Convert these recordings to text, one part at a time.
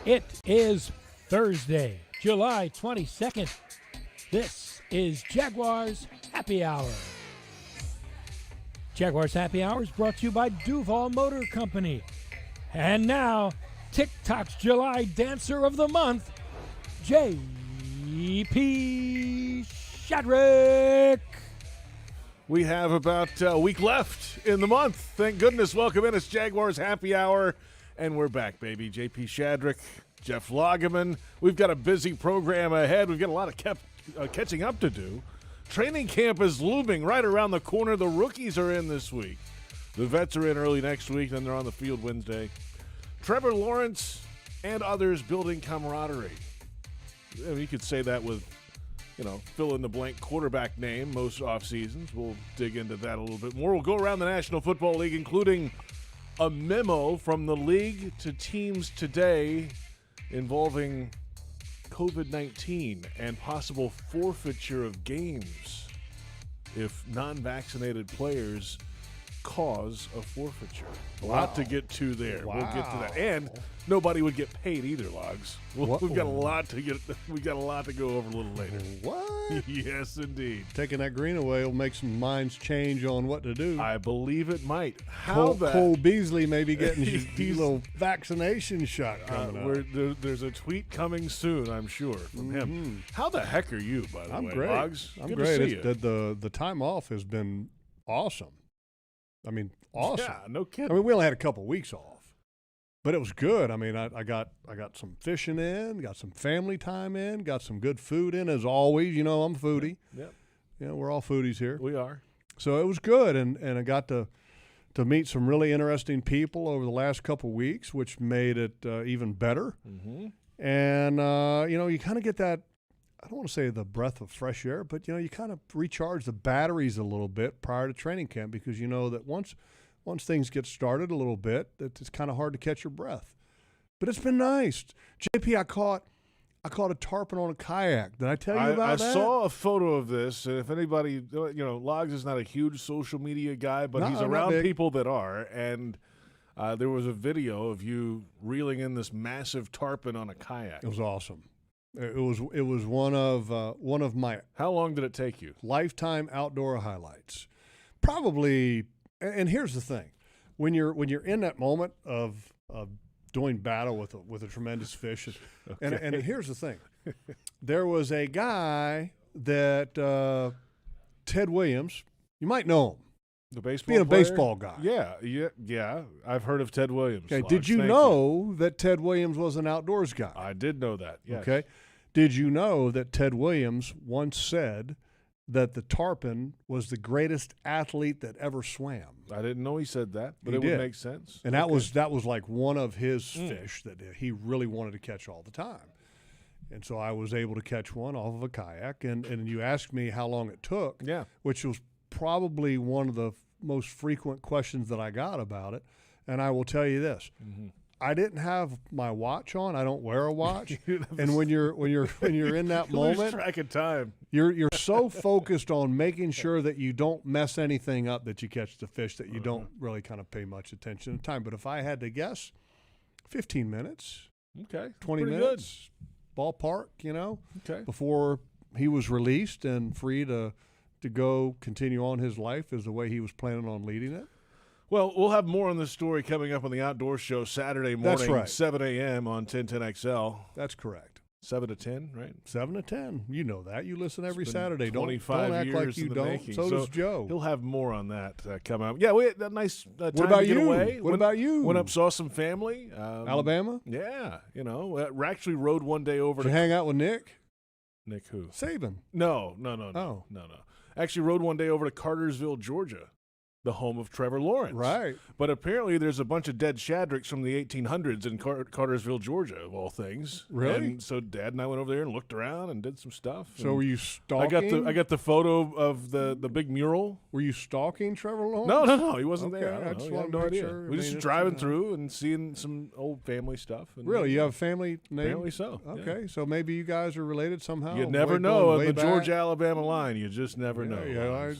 It is Thursday, July 22nd. This is Jaguars Happy Hour. Jaguars Happy Hour is brought to you by Duval Motor Company. And now, TikTok's July Dancer of the Month, J.P. Shadrick. We have about a week left in the month. Thank goodness. Welcome in. It's Jaguars Happy Hour. And we're back, baby. J.P. Shadrick, Jeff Lageman. We've got a busy program ahead. We've got a lot of catching up to do. Training camp is looming right around the corner. The rookies are in this week. The vets are in early next week, then they're on the field Wednesday. Trevor Lawrence and others building camaraderie. You could say that with, fill-in-the-blank quarterback name most off seasons. We'll dig into that a little bit more. We'll go around the National Football League, including a memo from the league to teams today involving COVID-19 and possible forfeiture of games if non-vaccinated players cause a forfeiture. A lot to get to there. Wow. We'll get to that. And nobody would get paid either, Logs. We've got a lot to go over a little later. What? Yes, indeed. Taking that green away will make some minds change on what to do. I believe it might. Cole Beasley may be getting his little vaccination shot coming up. There's a tweet coming soon, I'm sure, from him. How the heck are you, by the way, great. Logs? I'm Good great. To see you. The time off has been awesome. I mean, awesome. Yeah, no kidding. I mean, we only had a couple weeks off, but it was good. I mean, I got some fishing in, got some family time in, got some good food in, as always. I'm a foodie. Yep. We're all foodies here. We are. So it was good, and I got to meet some really interesting people over the last couple weeks, which made it even better. Mm-hmm. And, you kind of get that, I don't want to say the breath of fresh air, but, you kind of recharge the batteries a little bit prior to training camp because you know that once things get started a little bit, it's kind of hard to catch your breath. But it's been nice. JP, I caught a tarpon on a kayak. Did I tell you about that? I saw a photo of this. And if anybody, Logs is not a huge social media guy, but he's around people that are. And there was a video of you reeling in this massive tarpon on a kayak. It was awesome. It was one of my. How long did it take you? Lifetime outdoor highlights. Probably. And here's the thing, when you're in that moment of doing battle with a tremendous fish, and here's the thing, there was a guy that Ted Williams, you might know him, the baseball being a player? baseball guy. Yeah. I've heard of Ted Williams. Okay, did you know that Ted Williams was an outdoors guy? I did know that. Yes. Okay, did you know that Ted Williams once said that the tarpon was the greatest athlete that ever swam? I didn't know he said that, but he it did. Would make sense. And that was like one of his fish that he really wanted to catch all the time. And so I was able to catch one off of a kayak. And you asked me how long it took, which was probably one of the most frequent questions that I got about it. And I will tell you this. Mm-hmm. I didn't have my watch on. I don't wear a watch. And when you're in that moment, lose track of time. You're so focused on making sure that you don't mess anything up that you catch the fish that you don't really kind of pay much attention to time. But if I had to guess, 15 minutes. Okay. 20 minutes. Good. Ballpark, Okay. Before he was released and free to go continue on his life as the way he was planning on leading it. Well, we'll have more on this story coming up on the Outdoor Show Saturday morning, That's right. 7 a.m. on 1010XL. That's correct. 7 to 10, right? 7 to 10. You know that. You listen every Saturday. 25 don't act years like you in the don't. making. So does Joe. He'll have more on that coming up. Yeah, we had a nice time What about to get you? away. What about you? Went up, saw some family. Alabama? Yeah, we actually rode one day over Did you hang out with Nick? Nick who? Saban. No. Oh. No. Actually rode one day over to Cartersville, Georgia, the home of Trevor Lawrence. Right. But apparently there's a bunch of dead Shadricks from the 1800s in Cartersville, Georgia, of all things. Really? And so Dad and I went over there and looked around and did some stuff. So were you stalking? I got the photo of the big mural. Were you stalking Trevor Lawrence? No. He wasn't there. I just We had want no to make idea. sure. We just driving through and seeing some old family stuff. And Really? You have a family name? Apparently so. Okay. Yeah. So maybe you guys are related somehow? You never know of the Georgia-Alabama line. You just never know. Yeah,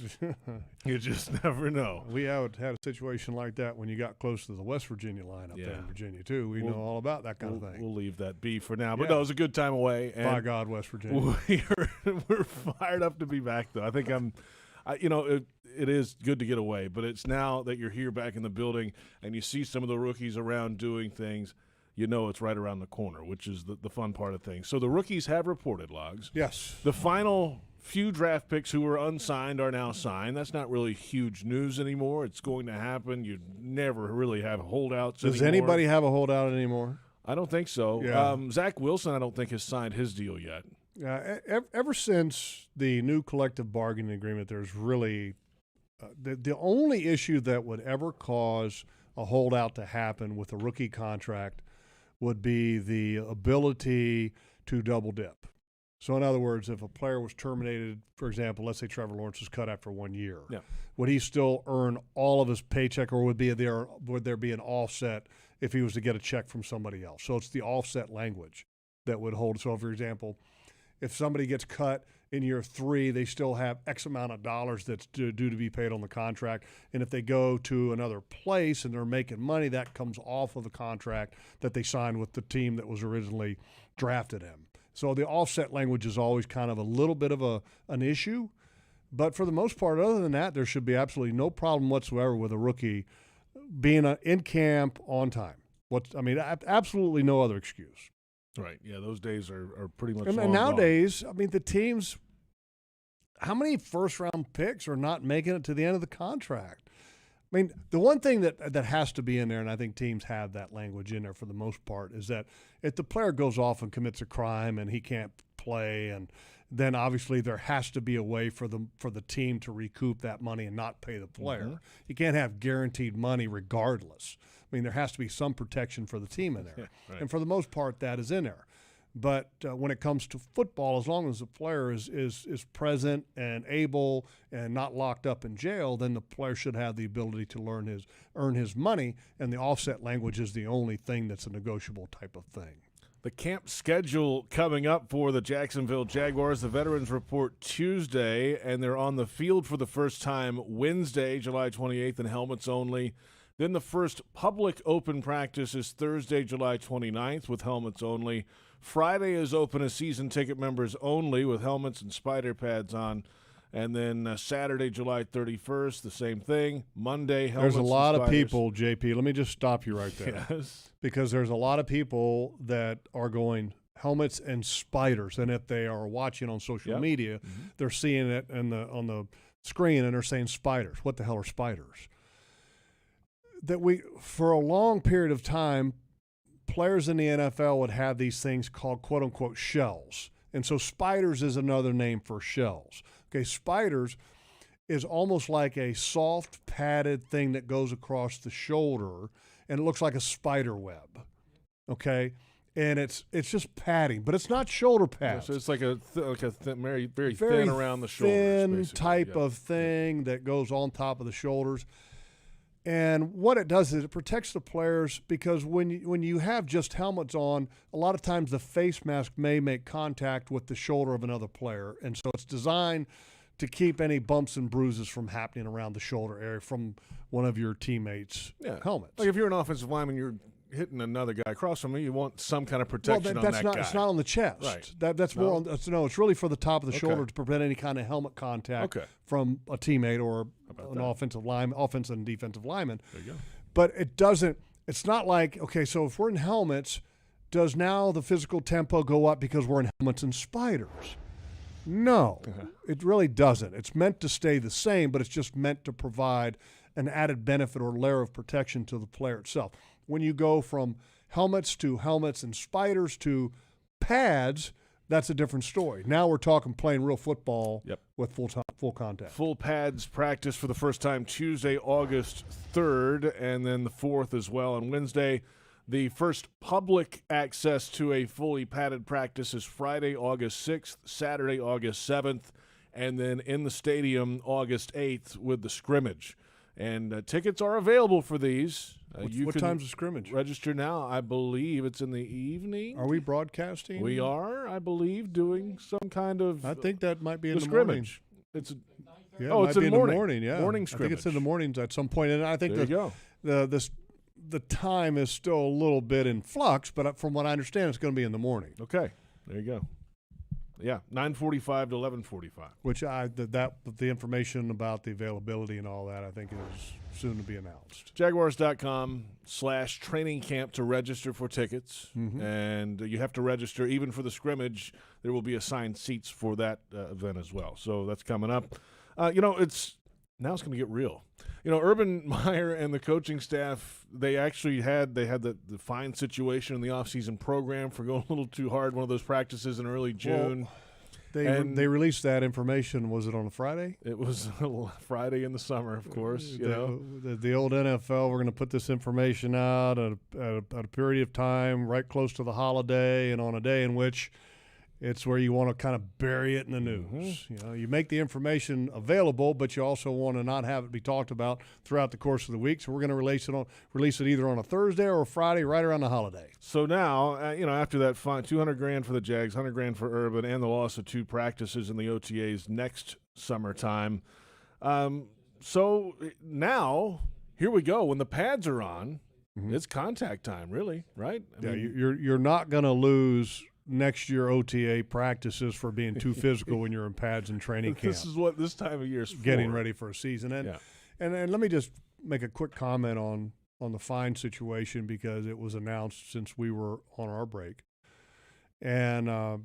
You just never know. know. We had a situation like that when you got close to the West Virginia line up there in Virginia, too. We know all about that kind of thing. We'll leave that be for now. But no, it was a good time away. And by God, West Virginia. We're fired up to be back, though. I think it is good to get away, but it's now that you're here back in the building and you see some of the rookies around doing things, you know it's right around the corner, which is the fun part of things. So the rookies have reported, Logs. Yes. The final few draft picks who were unsigned are now signed. That's not really huge news anymore. It's going to happen. You never really have holdouts Does anymore. anybody have a holdout anymore? I don't think so. Yeah. Zach Wilson, I don't think, has signed his deal yet. Ever since the new collective bargaining agreement, there's really the only issue that would ever cause a holdout to happen with a rookie contract would be the ability to double dip. So, in other words, if a player was terminated, for example, let's say Trevor Lawrence was cut after 1 year, would he still earn all of his paycheck, or would there be an offset if he was to get a check from somebody else? So it's the offset language that would hold. So, for example, if somebody gets cut in year 3, they still have X amount of dollars that's due to be paid on the contract. And if they go to another place and they're making money, that comes off of the contract that they signed with the team that was originally drafted him. So the offset language is always kind of a little bit of an issue. But for the most part, other than that, there should be absolutely no problem whatsoever with a rookie being in camp on time. Absolutely no other excuse. Right. Yeah, those days are pretty much and long nowadays, gone. The teams, how many first-round picks are not making it to the end of the contract? The one thing that has to be in there, and I think teams have that language in there for the most part, is that if the player goes off and commits a crime and he can't play, and then obviously there has to be a way for the team to recoup that money and not pay the player. Mm-hmm. You can't have guaranteed money regardless. There has to be some protection for the team in there. Yeah, right. And for the most part, that is in there. But when it comes to football, as long as the player is present and able and not locked up in jail, then the player should have the ability to earn his money, and the offset language is the only thing that's a negotiable type of thing. The camp schedule coming up for the Jacksonville Jaguars. The veterans report Tuesday, and they're on the field for the first time Wednesday, July 28th, in helmets only. Then the first public open practice is Thursday, July 29th, with helmets only. Friday is open as season ticket members only with helmets and spider pads on. And then Saturday, July 31st, the same thing. Monday, helmets and spiders. There's a lot of people, JP. Let me just stop you right there. Yes. Because there's a lot of people that are going helmets and spiders. And if they are watching on social media, they're seeing it on the screen and they're saying spiders. What the hell are spiders? For a long period of time, players in the NFL would have these things called quote-unquote shells. And so spiders is another name for shells. Okay, spiders is almost like a soft padded thing that goes across the shoulder, and it looks like a spider web. Okay, and it's just padding, but it's not shoulder pads. So it's like a very thin around the shoulders, thin type of thing that goes on top of the shoulders. And what it does is it protects the players, because when you have just helmets on, a lot of times the face mask may make contact with the shoulder of another player. And so it's designed to keep any bumps and bruises from happening around the shoulder area from one of your teammates' helmets. Like if you're an offensive lineman, you're hitting another guy across from you, you want some kind of protection on that guy. It's not on the chest. Right. That's more on. No, it's really for the top of the shoulder to prevent any kind of helmet contact from a teammate or an offensive and defensive lineman. There you go. But it doesn't. It's not like, okay, so if we're in helmets, does now the physical tempo go up because we're in helmets and spiders? No, it really doesn't. It's meant to stay the same, but it's just meant to provide an added benefit or layer of protection to the player itself. When you go from helmets and spiders to pads, that's a different story. Now we're talking playing real football with full contact. Full pads practice for the first time Tuesday, August 3rd, and then the 4th as well on Wednesday. The first public access to a fully padded practice is Friday, August 6th, Saturday, August 7th, and then in the stadium August 8th with the scrimmage. And tickets are available for these. What time's the scrimmage? Register now. I believe it's in the evening. Are we broadcasting? We are, I believe, doing some kind of I think that might be in the scrimmage. Morning. It's Yeah, Oh, it it's might be in in the the morning. morning. Yeah, Morning I think it's in scrimmage. the mornings at some point, and I think There you go. the time is still a little bit in flux. But from what I understand, it's going to be in the morning. Okay, there you go. Yeah, 9:45 to 11:45. Which the information about the availability and all that, I think, is soon to be announced. Jaguars.com/training camp to register for tickets. And you have to register even for the scrimmage. There will be assigned seats for that event as well. So that's coming up. Now it's going to get real. Urban Meyer and the coaching staff, they had the fine situation in the offseason program for going a little too hard, one of those practices in early June. Well, they released that information. Was it on a Friday? It was Friday in the summer, of course. The old NFL, we're going to put this information out at a period of time right close to the holiday and on a day in which it's where you want to kind of bury it in the news. You make the information available, but you also want to not have it be talked about throughout the course of the week. So we're going to release it either on a Thursday or a Friday, right around the holiday. So now, after that fine, $200,000 for the Jags, $100,000 for Urban, and the loss of 2 practices in the OTAs next summertime. So now, here we go. When the pads are on, it's contact time, really, right? I mean, you're not going to lose next year OTA practices for being too physical when you're in pads and training camp. This is what this time of year is for. Getting ready for a season. And let me just make a quick comment on the fine situation because it was announced since we were on our break. And a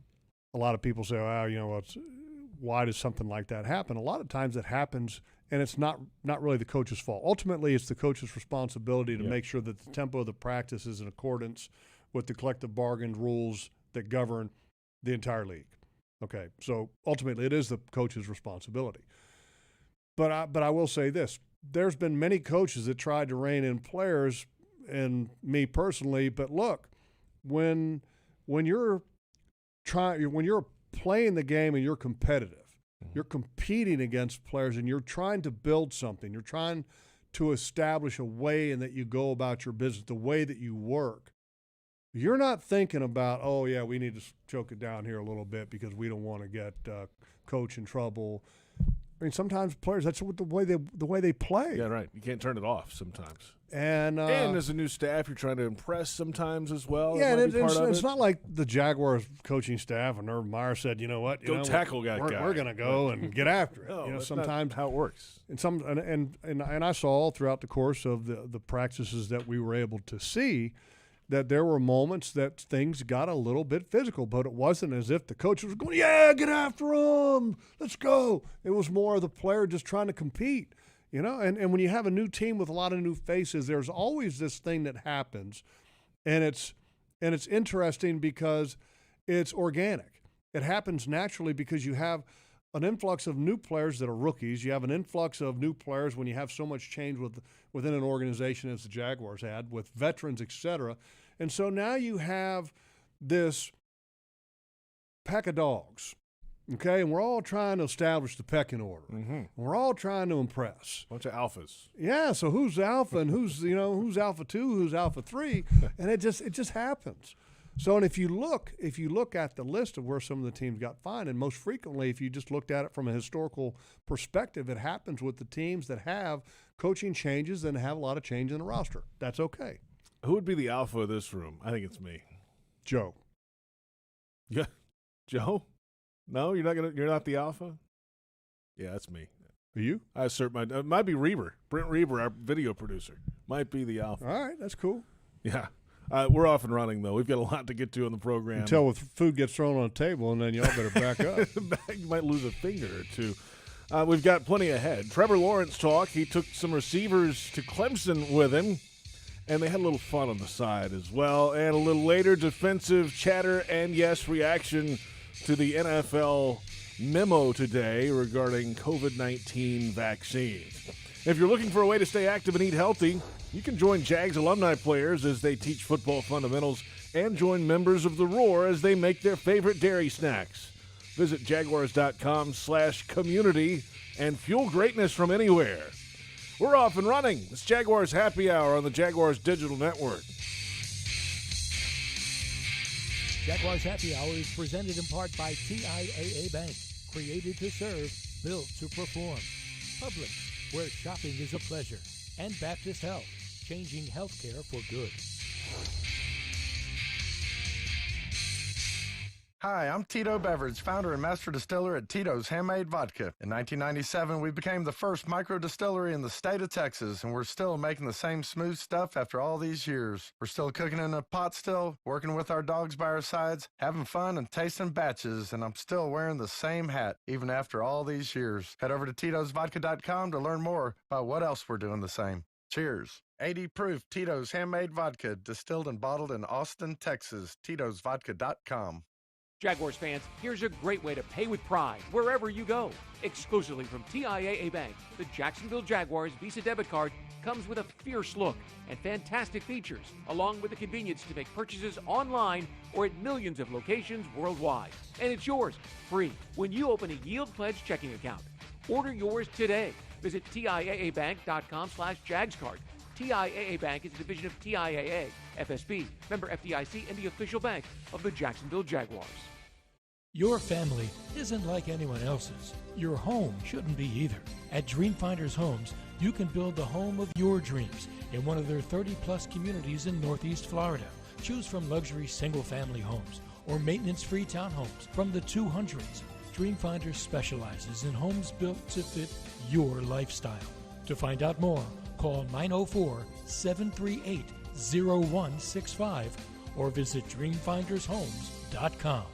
lot of people say, why does something like that happen? A lot of times it happens, and it's not really the coach's fault. Ultimately, it's the coach's responsibility to make sure that the tempo of the practice is in accordance with the collective bargain rules that govern the entire league. Okay, so ultimately it is the coach's responsibility. But I will say this. There's been many coaches that tried to rein in players, and me personally, but look, when you're playing the game and you're competitive, you're competing against players and you're trying to build something, you're trying to establish a way in that you go about your business, the way that you work. You're not thinking about, we need to choke it down here a little bit because we don't want to get coach in trouble. I mean, sometimes players, that's the way they play. Yeah, right. You can't turn it off sometimes. And as a new staff, you're trying to impress sometimes as well. Yeah, and it's not like the Jaguars coaching staff and Urban Meyer said, you know what, tackle that guy. We're going to go and get after it. No, that's sometimes not how it works. And I saw all throughout the course of the practices that we were able to see that there were moments that things got a little bit physical, but it wasn't as if the coach was going, get after him, let's go. It was more of the player just trying to compete, and when you have a new team with a lot of new faces, there's always this thing that happens, and it's interesting because it's organic. It happens naturally because you have an influx of new players that are rookies. You have an influx of new players when you have so much change within an organization as the Jaguars had with veterans, et cetera. And so now you have this pack of dogs, okay? And we're all trying to establish the pecking order. We're all trying to impress. Bunch of alphas. Yeah, so who's alpha and who's alpha 2, who's alpha 3, and it just happens. So, and if you look at the list of where some of the teams got fined, and most frequently, if you just looked at it from a historical perspective, it happens with the teams that have coaching changes and have a lot of change in the roster. That's okay. Who would be the alpha of this room? I think it's me. Joe. Yeah, Joe? No, you're not the alpha? Yeah, that's me. Are you? I assert it might be Reber. Brent Reber, our video producer, might be the alpha. All right, that's cool. Yeah. We're off and running, though. We've got a lot to get to on the program. Until food gets thrown on the table, and then y'all better back up. You might lose a finger or two. We've got plenty ahead. Trevor Lawrence talk. He took some receivers to Clemson with him, and they had a little fun on the side as well. And a little later, defensive chatter and, yes, reaction to the NFL memo today regarding COVID-19 vaccines. If you're looking for a way to stay active and eat healthy, you can join Jags alumni players as they teach football fundamentals and join members of the Roar as they make their favorite dairy snacks. Visit jaguars.com/community and fuel greatness from anywhere. We're off and running. It's Jaguars Happy Hour on the Jaguars Digital Network. Jaguars Happy Hour is presented in part by TIAA Bank. Created to serve, built to perform. Publix, where shopping is a pleasure, and Baptist Health, changing healthcare for good. Hi, I'm Tito Beveridge, founder and master distiller at Tito's Handmade Vodka. In 1997, we became the first micro distillery in the state of Texas, and we're still making the same smooth stuff after all these years. We're still cooking in a pot still, working with our dogs by our sides, having fun and tasting batches, and I'm still wearing the same hat even after all these years. Head over to Tito'sVodka.com to learn more about what else we're doing the same. Cheers. 80 proof Tito's Handmade Vodka, distilled and bottled in Austin, Texas. Tito'sVodka.com. Jaguars fans, here's a great way to pay with pride wherever you go. Exclusively from TIAA Bank, the Jacksonville Jaguars Visa debit card comes with a fierce look and fantastic features, along with the convenience to make purchases online or at millions of locations worldwide. And it's yours, free, when you open a Yield Pledge checking account. Order yours today. Visit TIAABank.com/JagsCard. TIAA Bank is a division of TIAA, FSB, member FDIC, and the official bank of the Jacksonville Jaguars. Your family isn't like anyone else's. Your home shouldn't be either. At Dreamfinders Homes, you can build the home of your dreams in one of their 30-plus communities in Northeast Florida. Choose from luxury single-family homes or maintenance-free townhomes from the 200s. Dreamfinders specializes in homes built to fit your lifestyle. To find out more, call 904-738-0165 or visit dreamfindershomes.com.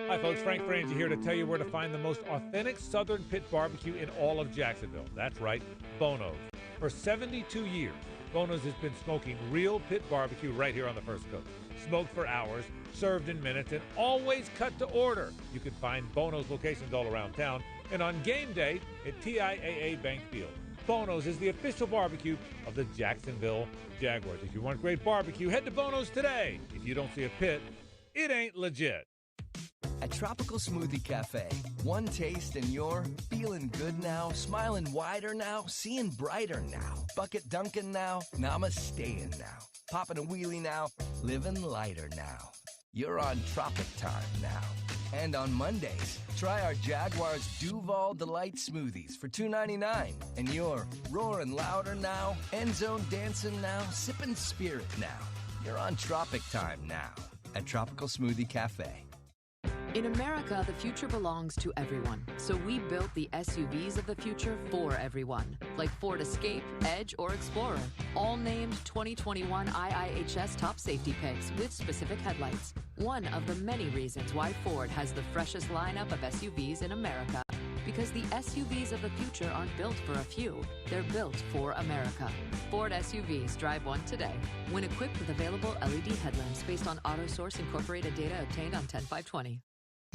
Hi folks, Frank Frangie here to tell you where to find the most authentic Southern Pit barbecue in all of Jacksonville. That's right, Bono's. For 72 years, Bono's has been smoking real pit barbecue right here on the First Coast. Smoked for hours, served in minutes, and always cut to order. You can find Bono's locations all around town and on game day at TIAA Bank Field. Bono's is the official barbecue of the Jacksonville Jaguars. If you want great barbecue, head to Bono's today. If you don't see a pit, it ain't legit. At Tropical Smoothie Cafe, one taste and you're feeling good now, smiling wider now, seeing brighter now, bucket dunking now, namasteing now, popping a wheelie now, living lighter now. You're on Tropic Time now. And on Mondays, try our Jaguars Duval Delight Smoothies for $2.99. And you're roaring louder now, end zone dancing now, sipping spirit now. You're on Tropic Time now at Tropical Smoothie Cafe. In America, the future belongs to everyone. So we built the SUVs of the future for everyone, like Ford Escape, Edge, or Explorer, all named 2021 IIHS top safety picks with specific headlights. One of the many reasons why Ford has the freshest lineup of SUVs in America. Because the SUVs of the future aren't built for a few, they're built for America. Ford SUVs, drive one today. When equipped with available LED headlamps based on AutoSource Incorporated data obtained on 10520.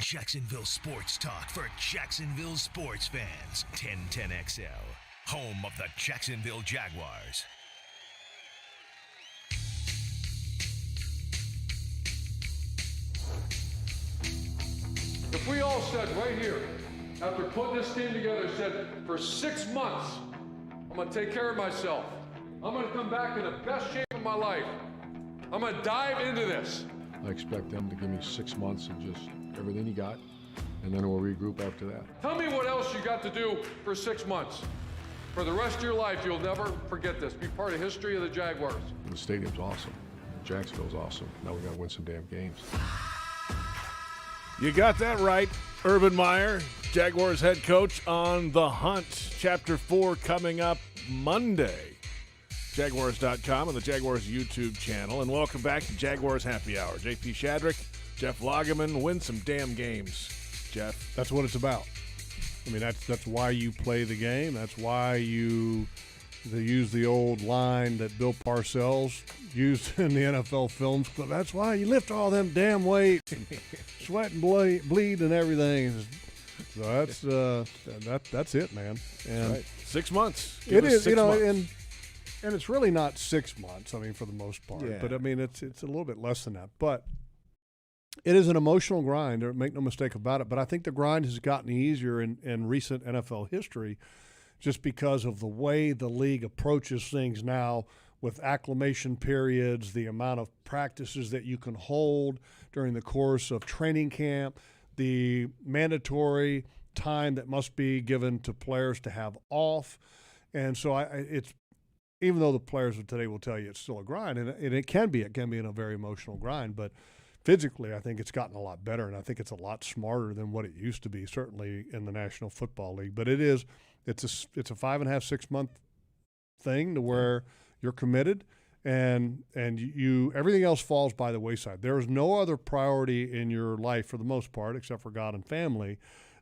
Jacksonville Sports Talk for Jacksonville sports fans. 1010XL, home of the Jacksonville Jaguars. If we all said right here, after putting this team together, said for 6 months, I'm going to take care of myself. I'm going to come back in the best shape of my life. I'm going to dive into this. I expect them to give me 6 months of just everything you got, and then we'll regroup after that. Tell me what else you got to do for 6 months. For the rest of your life, you'll never forget this. Be part of history of the Jaguars. The stadium's awesome. Jacksonville's awesome. Now we got to win some damn games. You got that right. Urban Meyer, Jaguars head coach, on the hunt. Chapter 4 coming up Monday. Jaguars.com and the Jaguars YouTube channel. And welcome back to Jaguars Happy Hour. JP Shadrick, Jeff Lageman. Win some damn games, Jeff. That's what it's about. I mean, that's why you play the game. That's why you use the old line that Bill Parcells used in the NFL films. But that's why you lift all them damn weights, and sweat and bleed and everything. So that's it, man. And right. 6 months. It is, you know, and it's really not 6 months. I mean, for the most part. Yeah. But I mean, it's a little bit less than that. But it is an emotional grind. Make no mistake about it. But I think the grind has gotten easier in recent NFL history, just because of the way the league approaches things now, with acclimation periods, the amount of practices that you can hold during the course of training camp, the mandatory time that must be given to players to have off. And so it's even though the players of today will tell you it's still a grind, and it can be in a very emotional grind, but physically I think it's gotten a lot better, and I think it's a lot smarter than what it used to be, certainly in the National Football League. But it's a 5.5, 6 month thing to where you're committed, and you everything else falls by the wayside. There is no other priority in your life for the most part, except for God and family,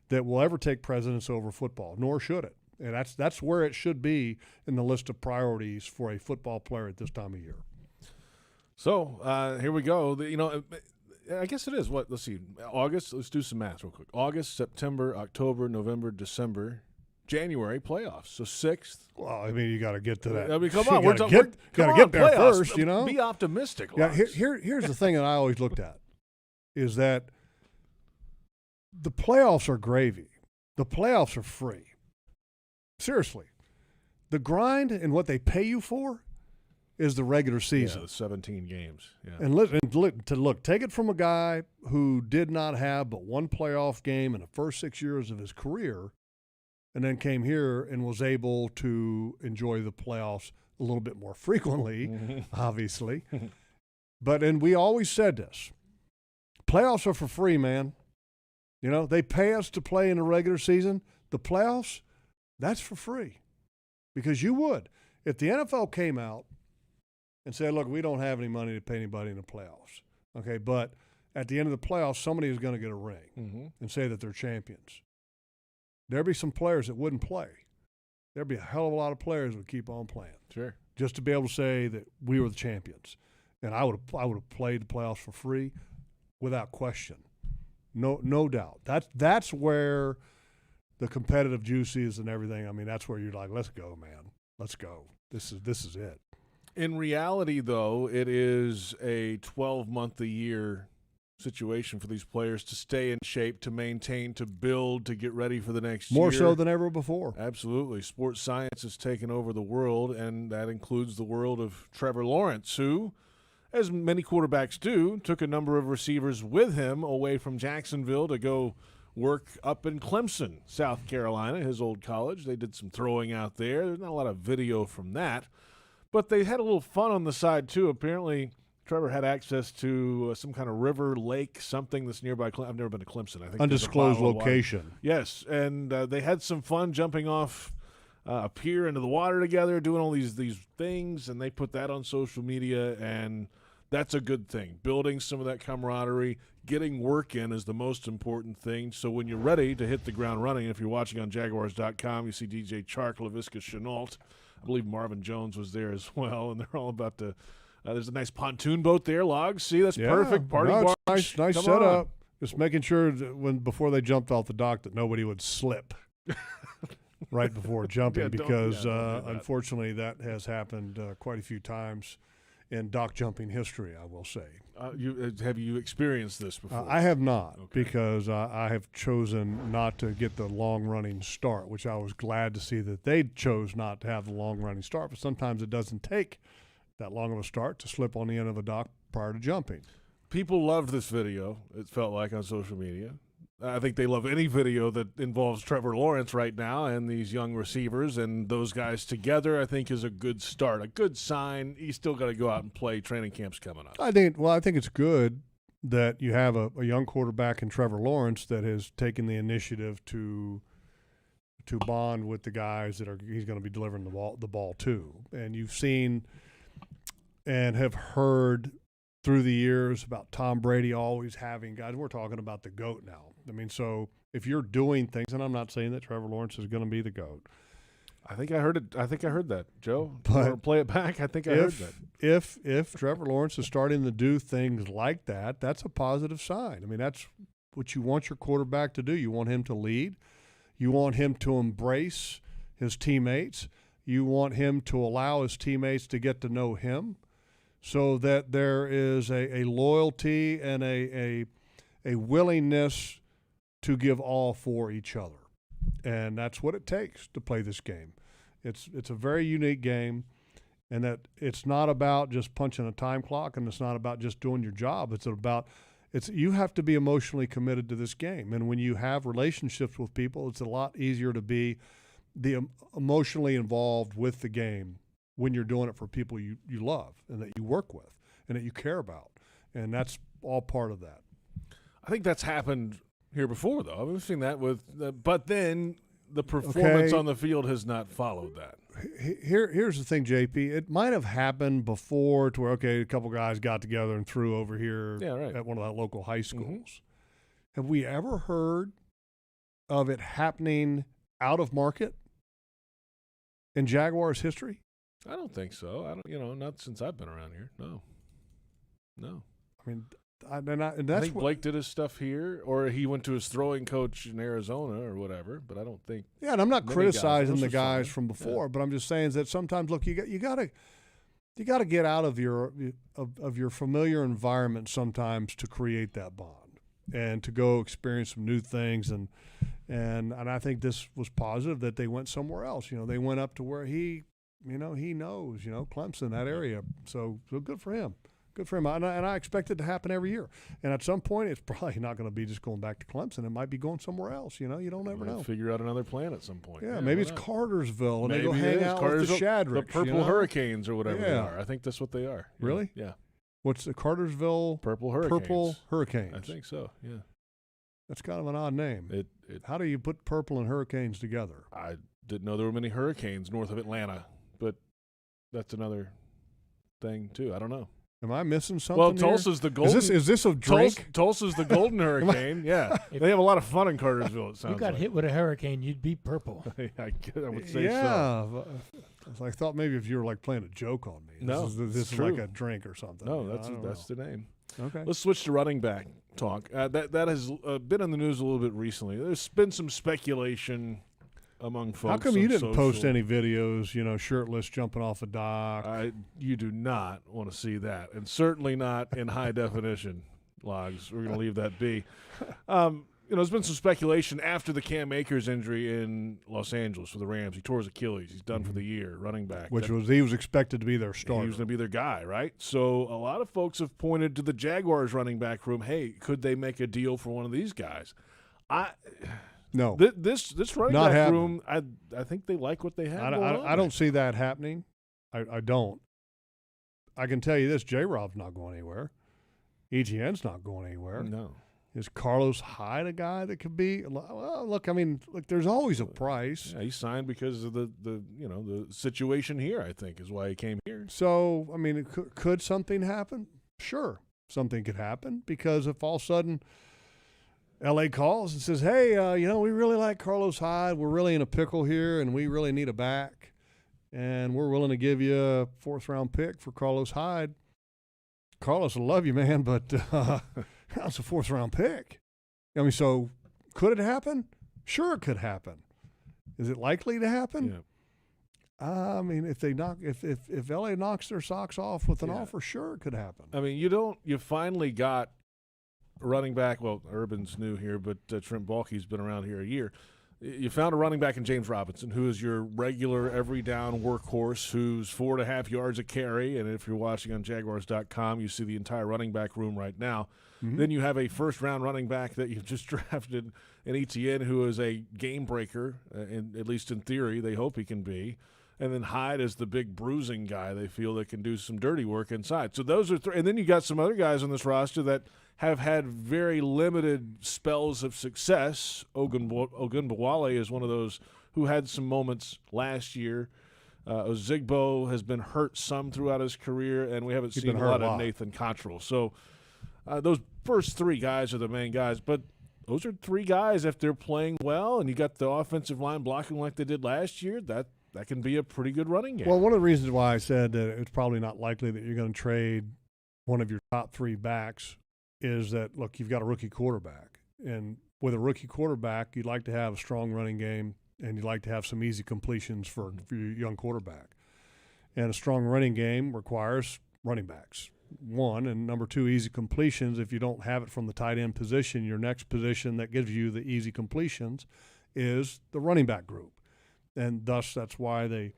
that will ever take precedence over football, nor should it. And that's where it should be in the list of priorities for a football player at this time of year. So here we go. I guess it is. Let's see. August. Let's do some math real quick. August, September, October, November, December, January playoffs. So 6th. Well, I mean, you got to get to that. I mean, come on. We're got to get there playoffs. first, you know. Be optimistic. Yeah. Here's the thing that I always looked at is that the playoffs are gravy. The playoffs are free. Seriously, the grind and what they pay you for is the regular season. Yeah, the 17 games. Yeah. And take it from a guy who did not have but one playoff game in the first 6 years of his career, and then came here and was able to enjoy the playoffs a little bit more frequently, obviously. And we always said this: playoffs are for free, man. You know, they pay us to play in the regular season. The playoffs, that's for free. Because you would. If the NFL came out and said, look, we don't have any money to pay anybody in the playoffs, okay, but at the end of the playoffs, somebody is going to get a ring and say that they're champions. There'd be some players that wouldn't play. There'd be a hell of a lot of players that would keep on playing. Sure. Just to be able to say that we were the champions. And I would have played the playoffs for free without question. No doubt. That's where the competitive juice is and everything. I mean, that's where you're like, let's go, man. Let's go. This is it. In reality, though, it is a 12-month-a-year situation for these players to stay in shape, to maintain, to build, to get ready for the next year. More so than ever before. Absolutely. Sports science has taken over the world, and that includes the world of Trevor Lawrence, who, as many quarterbacks do, took a number of receivers with him away from Jacksonville to go work up in Clemson, South Carolina, his old college. They did some throwing out there. There's not a lot of video from that. But they had a little fun on the side, too. Apparently, Trevor had access to some kind of river, lake, something that's nearby. I've never been to Clemson. I think undisclosed location. Yes, and they had some fun jumping off a pier into the water together, doing all these things, and they put that on social media, and that's a good thing. Building some of that camaraderie, getting work in is the most important thing. So when you're ready to hit the ground running, if you're watching on Jaguars.com, you see DJ Chark, Laviska Chenault. I believe Marvin Jones was there as well, and they're all about to there's a nice pontoon boat there, logs. See, that's perfect. Party bar. Nice setup. Just making sure that before they jumped off the dock that nobody would slip right before jumping, because unfortunately that has happened quite a few times in dock jumping history, I will say. Have you experienced this before? I have not, because I have chosen not to get the long-running start, which I was glad to see that they chose not to have the long-running start. But sometimes it doesn't take that long of a start to slip on the end of a dock prior to jumping. People loved this video, it felt like, on social media. I think they love any video that involves Trevor Lawrence right now and these young receivers, and those guys together, I think, is a good start, a good sign. You still got to go out and play. Training camp's coming up. I think it's good that you have a young quarterback in Trevor Lawrence that has taken the initiative to bond with the guys that he's going to be delivering the ball to. And you've seen and have heard through the years about Tom Brady always having guys. We're talking about the GOAT now. I mean, so if you're doing things, and I'm not saying that Trevor Lawrence is going to be the GOAT. I think I heard it. I think I heard that, Joe. Or play it back. I think I heard that. If Trevor Lawrence is starting to do things like that, that's a positive sign. I mean, that's what you want your quarterback to do. You want him to lead. You want him to embrace his teammates. You want him to allow his teammates to get to know him, so that there is a loyalty and a willingness to give all for each other. And that's what it takes to play this game. It's a very unique game, and that it's not about just punching a time clock, and it's not about just doing your job. It's you have to be emotionally committed to this game. And when you have relationships with people, it's a lot easier to be emotionally involved with the game when you're doing it for people you love and that you work with and that you care about. And that's all part of that. I think that's happened here before, though. I've seen that with but then the performance on the field has not followed that. Here's the thing, JP. It might have happened before to where, a couple guys got together and threw over here at one of the local high schools. Mm-hmm. Have we ever heard of it happening out of market in Jaguars history? I don't think so. Not since I've been around here. No. I mean, I think Blake did his stuff here, or he went to his throwing coach in Arizona or whatever. But I don't think. Yeah, and I'm not criticizing the guys from before, but I'm just saying that sometimes, look, you got to get out of your familiar environment sometimes to create that bond and to go experience some new things. And I think this was positive that they went somewhere else. They went up to where he knows, Clemson, that area. So good for him. Good for him. And I expect it to happen every year. And at some point, it's probably not going to be just going back to Clemson. It might be going somewhere else. You don't ever know. Figure out another plan at some point. Yeah, maybe it's Cartersville, and they go hang out with the Shadrick. The Purple Hurricanes or whatever they are. I think that's what they are. Really? Yeah. What's the Cartersville? Purple Hurricanes. Purple Hurricanes. I think so, yeah. That's kind of an odd name. How do you put purple and hurricanes together? I didn't know there were many hurricanes north of Atlanta, but that's another thing, too. I don't know. Am I missing something? Well, Tulsa's the golden. Is this a drink? Tulsa's the golden hurricane. Yeah, they have a lot of fun in Cartersville. It sounds. You got hit with a hurricane, you'd be purple. I would say so. Yeah, I thought maybe if you were like playing a joke on me. No, this is like a drink or something. No, that's the name. Okay, let's switch to running back talk. That has been in the news a little bit recently. There's been some speculation among folks. How come you didn't post any videos, shirtless jumping off a dock? You do not want to see that, and certainly not in high definition logs. We're going to leave that be. There's been some speculation after the Cam Akers injury in Los Angeles for the Rams. He tore his Achilles. He's done for the year, running back. He was expected to be their starter. He was going to be their guy, right? So a lot of folks have pointed to the Jaguars running back room. Hey, could they make a deal for one of these guys? No. This running back room, I think they like what they have going on. I don't see that happening. I don't. I can tell you this, J-Rob's not going anywhere. ETN's not going anywhere. No. Is Carlos Hyde a guy that could be? Well, look, there's always a price. Yeah, he signed because of the situation here, I think, is why he came here. So, could something happen? Sure, something could happen, because if all of a sudden – L.A. calls and says, hey, we really like Carlos Hyde. We're really in a pickle here, and we really need a back. And we're willing to give you a fourth-round pick for Carlos Hyde. Carlos, I love you, man, but that's a fourth-round pick. So could it happen? Sure, it could happen. Is it likely to happen? Yeah. If L.A. knocks their socks off with an offer, sure, it could happen. You finally got running back, well, Urban's new here, but Trent Baalke's been around here a year. You found a running back in James Robinson, who is your regular every down workhorse, who's 4.5 yards a carry. And if you're watching on Jaguars.com, you see the entire running back room right now. Mm-hmm. Then you have a first-round running back that you've just drafted in ETN, who is a game breaker, at least in theory. They hope he can be. And then Hyde is the big bruising guy they feel that can do some dirty work inside. So those are three. And then you got some other guys on this roster that have had very limited spells of success. Ogunbowale is one of those who had some moments last year. Ozigbo has been hurt some throughout his career, and we haven't seen a lot of Nathan Cottrell. So those first three guys are the main guys. But those are three guys, if they're playing well, and you got the offensive line blocking like they did last year, that can be a pretty good running game. Well, one of the reasons why I said that it's probably not likely that you're going to trade one of your top three backs is that, look, you've got a rookie quarterback. And with a rookie quarterback, you'd like to have a strong running game, and you'd like to have some easy completions for your young quarterback. And a strong running game requires running backs, one. And number two, easy completions. If you don't have it from the tight end position, your next position that gives you the easy completions is the running back group. And thus, that's why they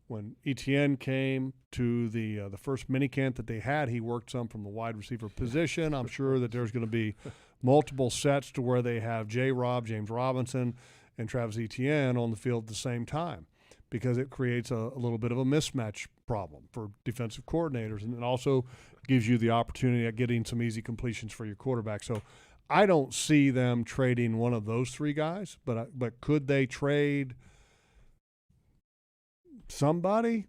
when Etienne came to the first minicamp that they had, he worked some from the wide receiver position. I'm sure that there's going to be multiple sets to where they have J-Rob, James Robinson, and Travis Etienne on the field at the same time, because it creates a little bit of a mismatch problem for defensive coordinators, and it also gives you the opportunity at getting some easy completions for your quarterback. So I don't see them trading one of those three guys, but could they trade somebody?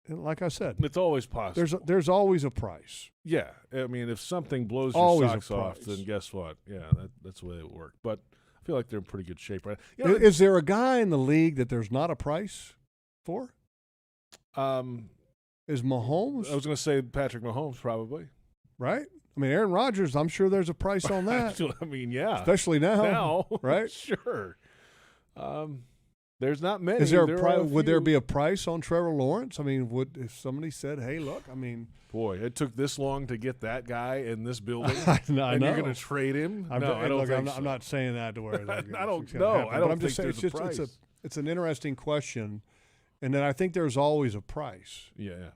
And like I said, It's always possible. there's always a price. Yeah, I mean, if something blows Always your a socks off, price. then guess what? Yeah, that's the way it would work. But I feel like they're in pretty good shape right now. Is there a guy in the league that there's not a price for? Is Mahomes? I was going to say Patrick Mahomes, probably. Right? I mean, Aaron Rodgers, I'm sure there's a price on that. I mean, yeah. Especially now. Right? Sure. There's not many. Is there would there few. be a price on Trevor Lawrence? I mean, if somebody said, hey, look, I mean. Boy, it took this long to get that guy in this building. I and know. you're going to trade him? I don't think so. I'm not saying that to where I don't know. happen. I don't I'm think just saying there's a price. it's an interesting question, and then I think there's always a price. Yeah.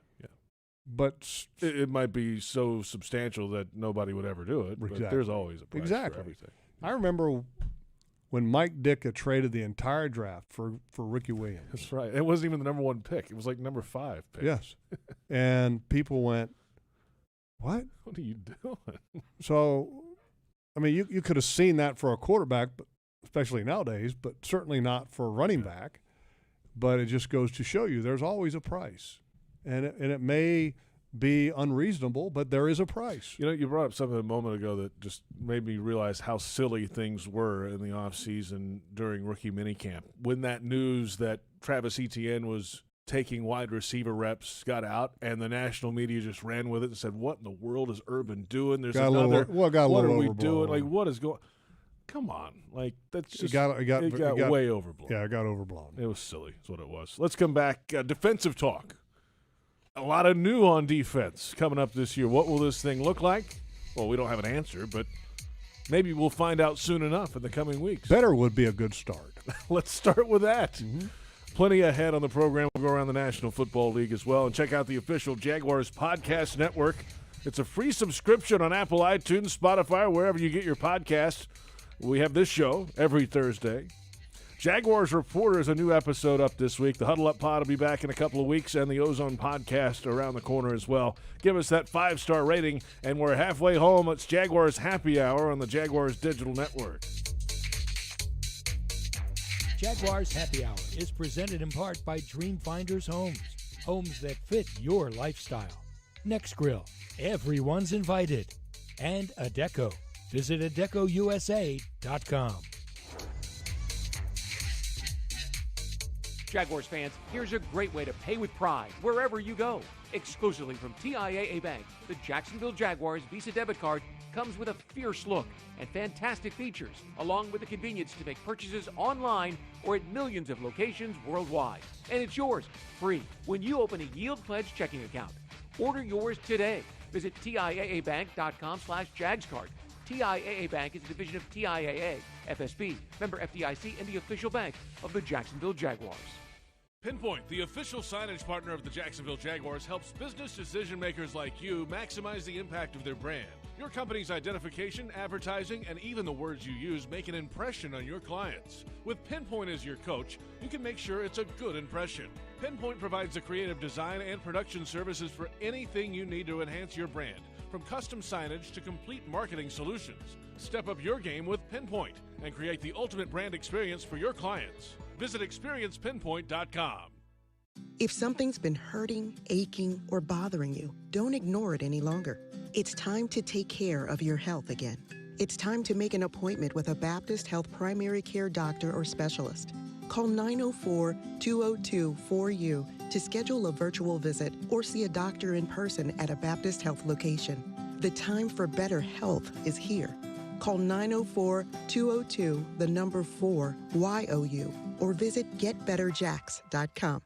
But it might be so substantial that nobody would ever do it. Exactly. But there's always a price for everything. I remember when Mike Ditka traded the entire draft for Ricky Williams. That's right. It wasn't even the number 1 pick. It was like number 5 pick. Yes. And people went, what? What are you doing? So, I mean, you could have seen that for a quarterback, but especially nowadays, but certainly not for a running back. But it just goes to show you there's always a price. And it may be unreasonable, but there is a price. You know, you brought up something a moment ago that just made me realize how silly things were in the offseason during rookie minicamp. When that news that Travis Etienne was taking wide receiver reps got out, and the national media just ran with it and said, what in the world is Urban doing? There's another – what are we doing? Like, what is going – come on. Like, that's just – it got way overblown. Yeah, it got overblown. It was silly is what it was. Let's come back. Defensive talk. A lot of new on defense coming up this year. What will this thing look like? Well, we don't have an answer, but maybe we'll find out soon enough in the coming weeks. Better would be a good start. Let's start with that. Mm-hmm. Plenty ahead on the program. We'll go around the National Football League as well and check out the official Jaguars Podcast Network. It's a free subscription on Apple, iTunes, Spotify, wherever you get your podcasts. We have this show every Thursday. Jaguars Reporter is a new episode up this week. The Huddle Up Pod will be back in a couple of weeks, and the Ozone Podcast around the corner as well. Give us that 5-star rating, and we're halfway home. It's Jaguars Happy Hour on the Jaguars Digital Network. Jaguars Happy Hour is presented in part by Dreamfinders Homes, homes that fit your lifestyle. Next Grill, everyone's invited. And Adecco. Visit AdeccoUSA.com. Jaguars fans, here's a great way to pay with pride wherever you go. Exclusively from TIAA Bank, the Jacksonville Jaguars Visa debit card comes with a fierce look and fantastic features, along with the convenience to make purchases online or at millions of locations worldwide. And it's yours, free, when you open a Yield Pledge checking account. Order yours today. Visit TIAABank.com/JagsCard. TIAA Bank is a division of TIAA, FSB, member FDIC, and the official bank of the Jacksonville Jaguars. Pinpoint, the official signage partner of the Jacksonville Jaguars, helps business decision makers like you maximize the impact of their brand. Your company's identification, advertising, and even the words you use make an impression on your clients. With Pinpoint as your coach, you can make sure it's a good impression. Pinpoint provides the creative design and production services for anything you need to enhance your brand, from custom signage to complete marketing solutions. Step up your game with Pinpoint and create the ultimate brand experience for your clients. Visit experiencepinpoint.com. If something's been hurting, aching, or bothering you, don't ignore it any longer. It's time to take care of your health again. It's time to make an appointment with a Baptist Health primary care doctor or specialist. Call 904-202-4U to schedule a virtual visit or see a doctor in person at a Baptist Health location. The time for better health is here. Call 904-202-4YOU or visit getbetterjacks.com.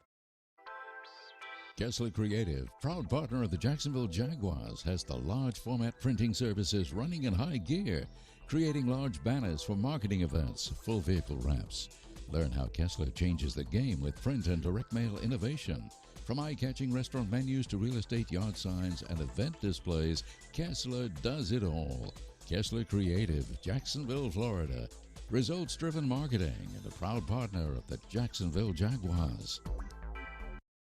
Kessler Creative, proud partner of the Jacksonville Jaguars, has the large format printing services running in high gear, creating large banners for marketing events, full vehicle wraps. Learn how Kessler changes the game with print and direct mail innovation. From eye-catching restaurant menus to real estate yard signs and event displays, Kessler does it all. Kessler Creative, Jacksonville, Florida. Results-driven marketing and a proud partner of the Jacksonville Jaguars.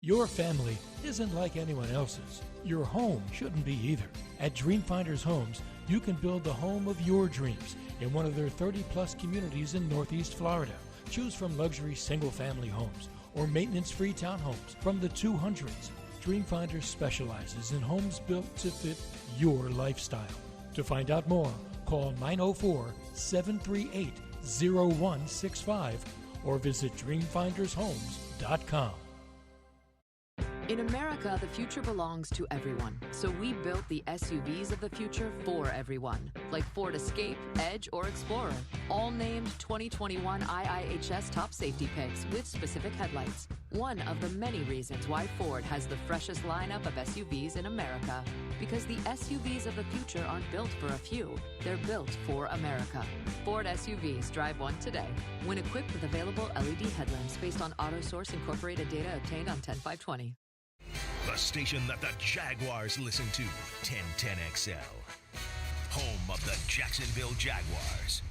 Your family isn't like anyone else's. Your home shouldn't be either. At Dreamfinders Homes, you can build the home of your dreams in one of their 30-plus communities in Northeast Florida. Choose from luxury single-family homes or maintenance-free townhomes from the 200s. Dreamfinders specializes in homes built to fit your lifestyle. To find out more, call 904-738-0165 or visit dreamfindershomes.com. In America, the future belongs to everyone. So we built the SUVs of the future for everyone, like Ford Escape, Edge, or Explorer, all named 2021 IIHS top safety picks with specific headlights. One of the many reasons why Ford has the freshest lineup of SUVs in America. Because the SUVs of the future aren't built for a few, they're built for America. Ford SUVs, drive one today. When equipped with available LED headlamps based on AutoSource Incorporated data obtained on 10520. The station that the Jaguars listen to, 1010XL. Home of the Jacksonville Jaguars.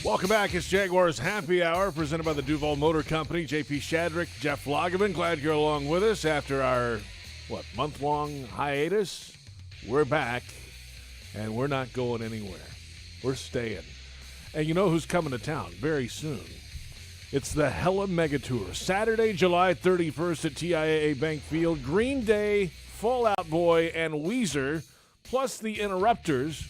Welcome back. It's Jaguars Happy Hour presented by the Duval Motor Company. JP Shadrick, Jeff Lageman. Glad you're along with us after our, month-long hiatus. We're back, and we're not going anywhere. We're staying. And you know who's coming to town very soon. It's the Hella Mega Tour. Saturday, July 31st at TIAA Bank Field. Green Day, Fall Out Boy, and Weezer, plus the Interrupters.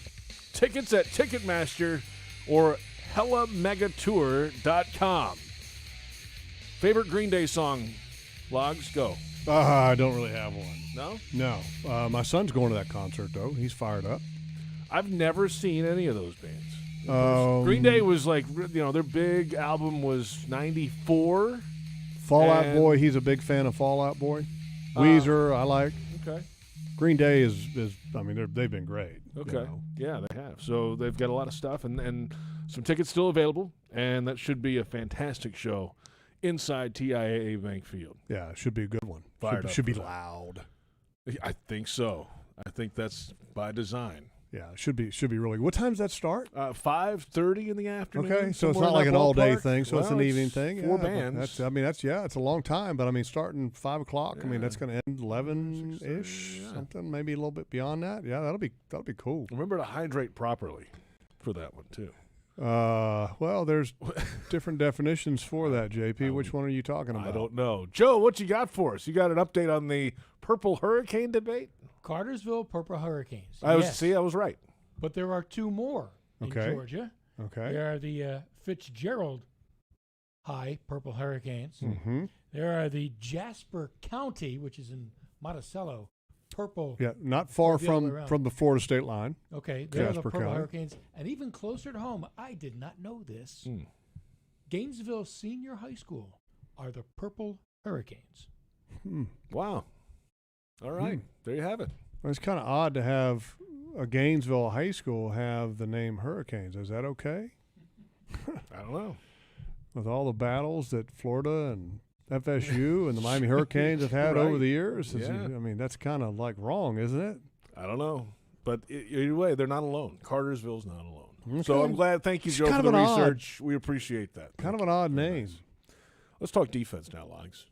Tickets at Ticketmaster or HellaMegaTour.com. Favorite Green Day song? Logs, go. I don't really have one. No? No. My son's going to that concert, though. He's fired up. I've never seen any of those bands. Green Day was like, their big album was 94. Fall Out Boy, he's a big fan of Fall Out Boy. Weezer, I like. Okay. Green Day is they've been great. Okay. Yeah, they have. So they've got a lot of stuff and some tickets still available, and that should be a fantastic show inside TIAA Bank Field. Yeah, it should be a good one. Should be loud. I think so. I think that's by design. Yeah, it should be really. What time does that start? 5:30 in the afternoon. Okay, so it's not like an all-day thing. So it's an evening thing. Four bands. It's a long time. But starting 5 o'clock. Yeah. That's going to end 11-ish, something, maybe a little bit beyond that. Yeah, that'll be cool. Remember to hydrate properly for that one too. Well, there's different definitions for that, JP. Which one are you talking about? I don't know. Joe, what you got for us? You got an update on the Purple Hurricane debate? Cartersville Purple Hurricanes. I was right. But there are two more in Georgia. Okay. There are the Fitzgerald High Purple Hurricanes. Mm-hmm. There are the Jasper County, which is in Monticello, Purple. Yeah, not far from the Florida state line. Okay, there are the Purple County. Hurricanes. And even closer to home, I did not know this. Gainesville Senior High School are the Purple Hurricanes. Wow. All right, there you have it. Well, it's kind of odd to have a Gainesville high school have the name Hurricanes. Is that okay? I don't know. With all the battles that Florida and FSU and the Miami Hurricanes have had over the years, that's kind of like wrong, isn't it? I don't know. But either way, they're not alone. Cartersville's not alone. Okay. So I'm glad. Thank you, Joe, for the research. We appreciate that. Kind of an odd name. Let's talk defense now, Logs.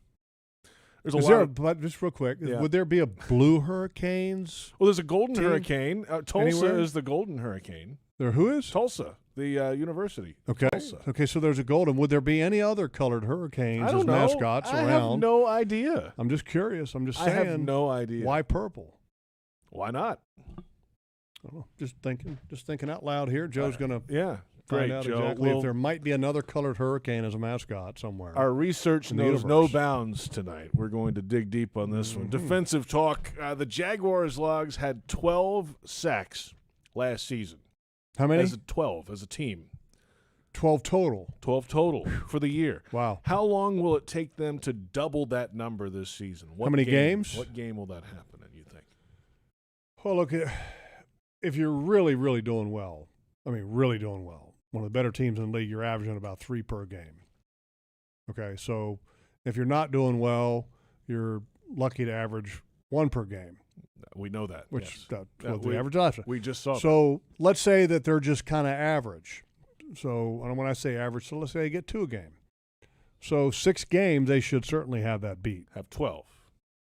But just real quick, would there be a Blue Hurricanes? Well, there's a Golden team? Hurricane. Tulsa is the Golden Hurricane. There, who is? Tulsa, the university. Okay. Tulsa. Okay, so there's a Golden. Would there be any other colored Hurricanes as mascots around? I have no idea. I'm just curious. I'm just saying. I have no idea. Why purple? Why not? I don't know. Just thinking out loud here. Joe's going to Great, find out Joe. exactly if there might be another colored hurricane as a mascot somewhere. Our research knows no bounds tonight. We're going to dig deep on this one. Defensive talk. The Jaguars Logs had 12 sacks last season. How many? 12 as a team. 12 total. 12 total for the year. Wow. How long will it take them to double that number this season? How many games? What game will that happen in, you think? Well, look, if you're really, really doing well, really doing well, one of the better teams in the league, you're averaging about 3 per game. Okay, so if you're not doing well, you're lucky to average 1 per game. We know that. Which yes. that's what the average last. We just saw So let's say that they're just kind of average. So when I say average, so let's say they get 2 a game. So 6 games, they should certainly have that beat. Have 12.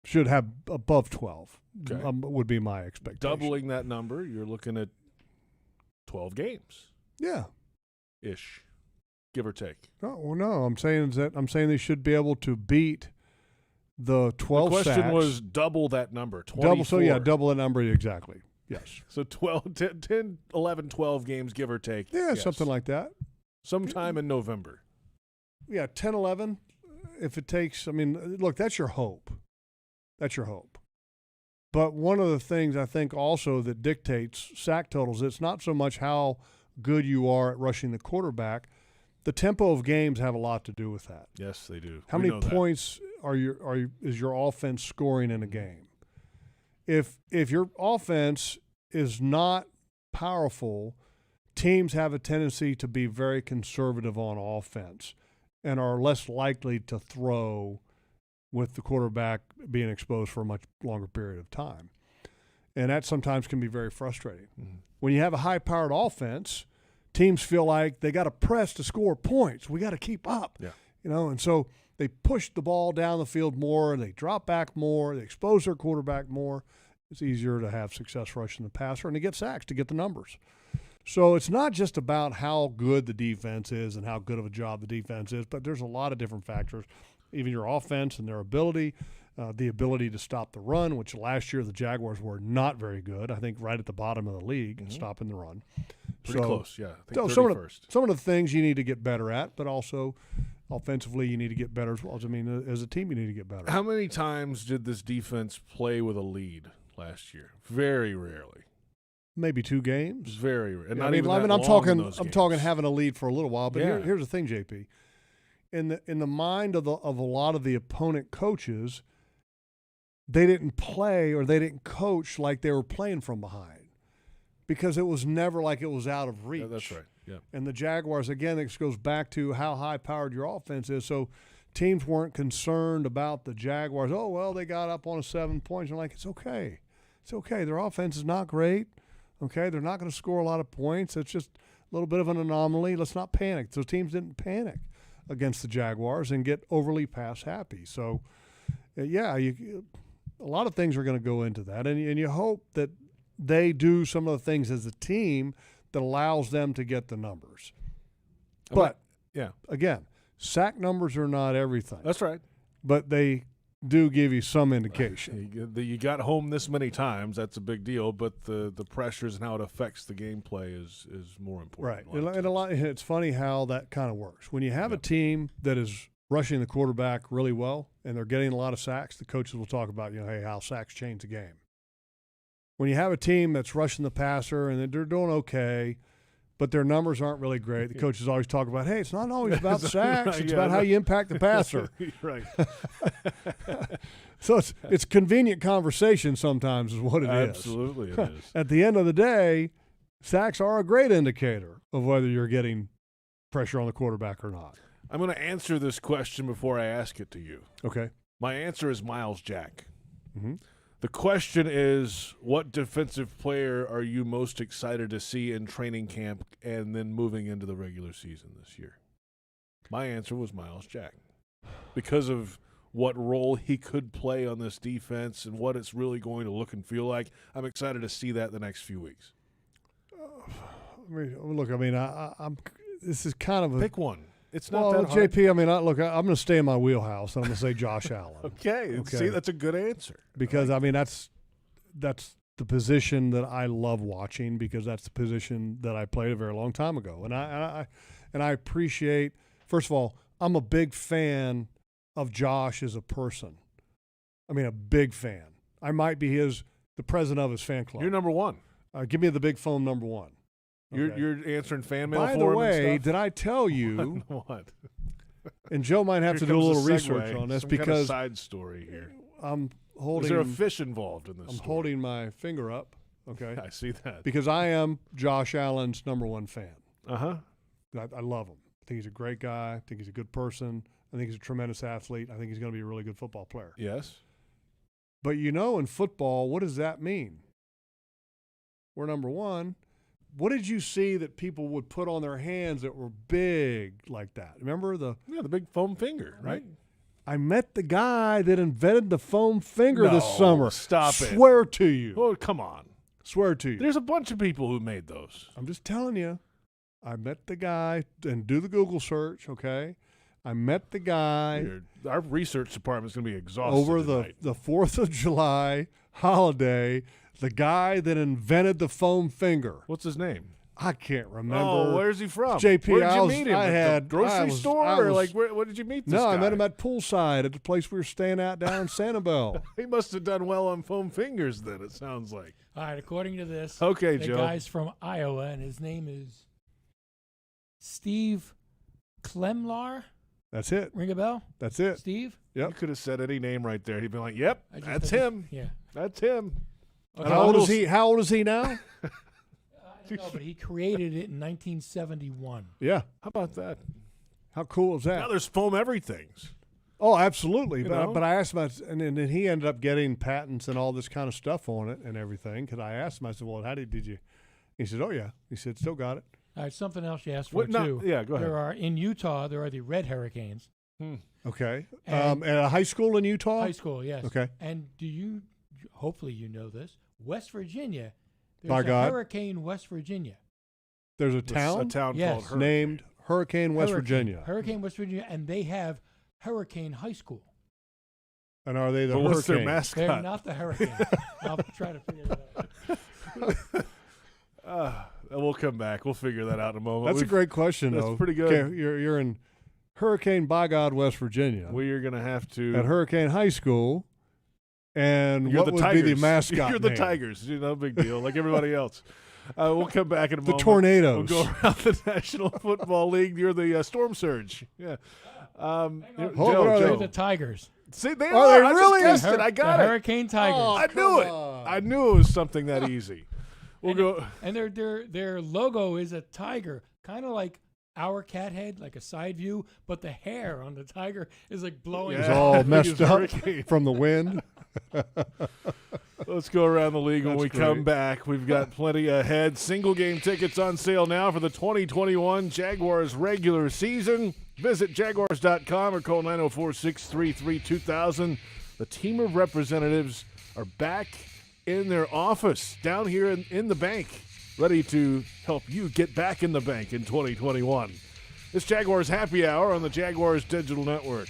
Should have above 12. Okay. Would be my expectation. Doubling that number, you're looking at 12 games. Yeah. Ish. Give or take. No. I'm saying they should be able to beat the 12 The question sacks. was double that number, 24. Double that number, exactly. Yes. So 10, 11, 12 games, give or take. Yeah, yes. something like that. Sometime in November. Yeah, 10, 11, if it takes, look, that's your hope. That's your hope. But one of the things I think also that dictates sack totals, it's not so much how good you are at rushing the quarterback. The tempo of games have a lot to do with that. Yes, they do. How many points is your offense scoring in a game? If your offense is not powerful, teams have a tendency to be very conservative on offense and are less likely to throw with the quarterback being exposed for a much longer period of time. And that sometimes can be very frustrating. Mm-hmm. When you have a high-powered offense, teams feel like they got to press to score points. We got to keep up. Yeah. And so they push the ball down the field more, they drop back more, they expose their quarterback more. It's easier to have success rushing the passer and to get sacks, to get the numbers. So it's not just about how good the defense is and how good of a job the defense is, but there's a lot of different factors, even your offense and their ability, the ability to stop the run, which last year the Jaguars were not very good. I think right at the bottom of the league in stopping the run. Pretty close, yeah. I think so some of the things you need to get better at, but also offensively you need to get better as well. As a team you need to get better. How many times did this defense play with a lead last year? Very rarely. Maybe 2 games. Very rare. I'm talking having a lead for a little while, but here's the thing, JP. In the mind of a lot of the opponent coaches, they didn't play or they didn't coach like they were playing from behind because it was never like it was out of reach. Yeah, that's right. Yeah. And the Jaguars, again, this goes back to how high-powered your offense is. So teams weren't concerned about the Jaguars. Oh, well, they got up on a 7 points. I'm like, it's okay. It's okay. Their offense is not great. Okay, they're not going to score a lot of points. It's just a little bit of an anomaly. Let's not panic. Those teams didn't panic against the Jaguars and get overly pass happy. So, a lot of things are going to go into that, and you hope that they do some of the things as a team that allows them to get the numbers. But, again, sack numbers are not everything. That's right. But they do give you some indication. You got home this many times, that's a big deal, but the pressures and how it affects the gameplay is more important. Right. It's funny how that kind of works. When you have a team that is rushing the quarterback really well and they're getting a lot of sacks, the coaches will talk about, how sacks change the game. When you have a team that's rushing the passer and they're doing okay, but their numbers aren't really great, the coaches always talk about, hey, it's not always about sacks. Right, it's about how you impact the passer. Right. So it's convenient conversation sometimes is what it is. Absolutely it is. At the end of the day, sacks are a great indicator of whether you're getting pressure on the quarterback or not. I'm going to answer this question before I ask it to you. Okay. My answer is Miles Jack. Mm-hmm. The question is, what defensive player are you most excited to see in training camp and then moving into the regular season this year? My answer was Miles Jack because of what role he could play on this defense and what it's really going to look and feel like. I'm excited to see that the next few weeks. I'm this is kind of a – pick one. It's not that hard. JP, I'm going to stay in my wheelhouse, and I'm going to say Josh Allen. Okay. See, that's a good answer. Because, that's the position that I love watching because that's the position that I played a very long time ago. And I appreciate – first of all, I'm a big fan of Josh as a person. A big fan. I might be the president of his fan club. You're number one. Give me the big phone number one. Okay. You're answering fan mail for him. By the way, and stuff? did I tell you? What? And Joe might have to do a little research on this because kind of side story here. I'm holding. Is there a fish involved in this? I'm holding my finger up okay? I see that. Because I am Josh Allen's #1 fan. Uh-huh. I love him. I think he's a great guy. I think he's a good person. I think he's a tremendous athlete. I think he's going to be a really good football player. Yes. But in football, what does that mean? We're #1. What did you see that people would put on their hands that were big like that? Remember the big foam finger, right? I met the guy that invented the foam finger this No, summer. stop it. Swear to you. Oh, come on. Swear to you. There's a bunch of people who made those. I'm just telling you. I met the guy, and do the Google search, okay? I met the guy. Our research department's going to be exhausted over tonight. the 4th of July holiday. The guy that invented the foam finger. What's his name? I can't remember. Oh, where's he from? JP, Where did you meet him? At the grocery was- store? I Or was- like, where did you meet this guy? I met him at poolside at the place we were staying at down in Sanibel. He must have done well on foam fingers then, it sounds like. All right, according to this, Okay, the Joe. guy's from Iowa, and his name is Steve Klemlar. That's it. Ring a bell? That's it. Steve? Yep. You could have said any name right there. He'd be like, yep, I just that's think- him. Yeah. That's him. Okay. How old is he? How old is he now? I don't know, but he created it in 1971. Yeah. How about that? How cool is that? Now there's foam everythings. Oh, absolutely. You know? But I asked him, and then he ended up getting patents and all this kind of stuff on it and everything. Because I asked him, I said, well, how did you? He said, oh, yeah. He said, still got it. All right, something else you asked for, What- no, too. yeah, go ahead. In Utah, there are the Red Hurricanes. Okay. And- at a high school in Utah? High school, yes. Okay. And hopefully you know this, West Virginia, there's By a God. Hurricane West Virginia. There's a There's town? a town Yes. called Hurricane. Named Hurricane West Hurricane. Virginia. Hurricane West Virginia, and they have Hurricane High School. And are they the But Hurricane? what's their mascot? They're not the Hurricane. I'll try to figure that out. We'll come back. We'll figure that out in a moment. That's a great question, That's though. pretty good. Okay, you're in Hurricane by God, West Virginia. We are going to have to. At Hurricane High School. And You're what the would Tigers. be the mascot You're the name? Tigers. No big deal. Like everybody else. We'll come back in a moment. Tornadoes. We'll go around the National Football League. You're the Storm Surge. Yeah. They're the Tigers. See, they Are are. they I really? just guessed it. I got the it. Hurricane Tigers. Oh, I knew it. on. I knew it was something that easy. We'll go. And their logo is a tiger, kind of like our cat head, like a side view, but the hair on the tiger is like blowing. It's Yeah. all I think messed it's up Hurricane. from the wind. Let's go around the league when That's we great. come back. We've got plenty ahead. Single game tickets on sale now for the 2021 Jaguars regular season. Visit jaguars.com or call 904-633-2000. The team of representatives are back in their office down here in the bank, ready to help you get back in the bank in 2021. It's Jaguars Happy Hour on the Jaguars Digital Network.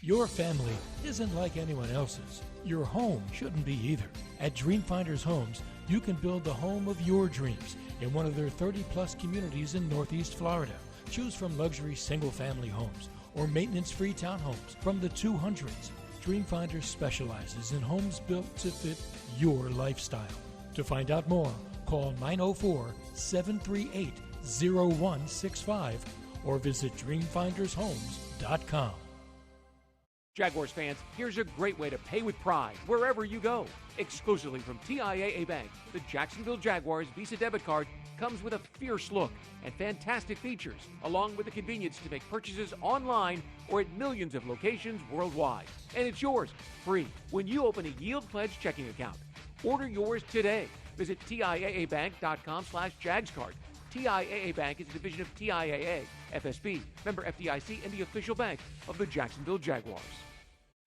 Your family isn't like anyone else's. Your home shouldn't be either. At Dreamfinders Homes, you can build the home of your dreams in one of their 30-plus communities in Northeast Florida. Choose from luxury single-family homes or maintenance-free townhomes from the 200s. Dreamfinders specializes in homes built to fit your lifestyle. To find out more, call 904-738-0165 or visit dreamfindershomes.com. Jaguars fans, here's a great way to pay with pride wherever you go. Exclusively from TIAA Bank, the Jacksonville Jaguars Visa debit card comes with a fierce look and fantastic features, along with the convenience to make purchases online or at millions of locations worldwide. And it's yours, free, when you open a Yield Pledge checking account. Order yours today. Visit TIAABank.com/JagsCard. TIAA Bank is a division of TIAA, FSB, member FDIC, and the official bank of the Jacksonville Jaguars.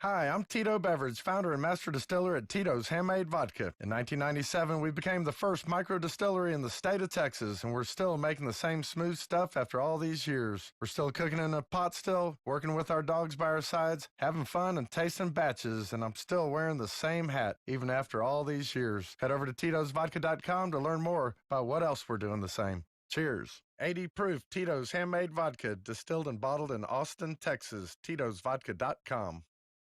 Hi, I'm Tito Beveridge, founder and master distiller at Tito's Handmade Vodka. In 1997, we became the first micro distillery in the state of Texas, and we're still making the same smooth stuff after all these years. We're still cooking in a pot still, working with our dogs by our sides, having fun and tasting batches, and I'm still wearing the same hat even after all these years. Head over to Tito'sVodka.com to learn more about what else we're doing the same. Cheers. 80 proof Tito's Handmade Vodka, distilled and bottled in Austin, Texas. Tito'sVodka.com.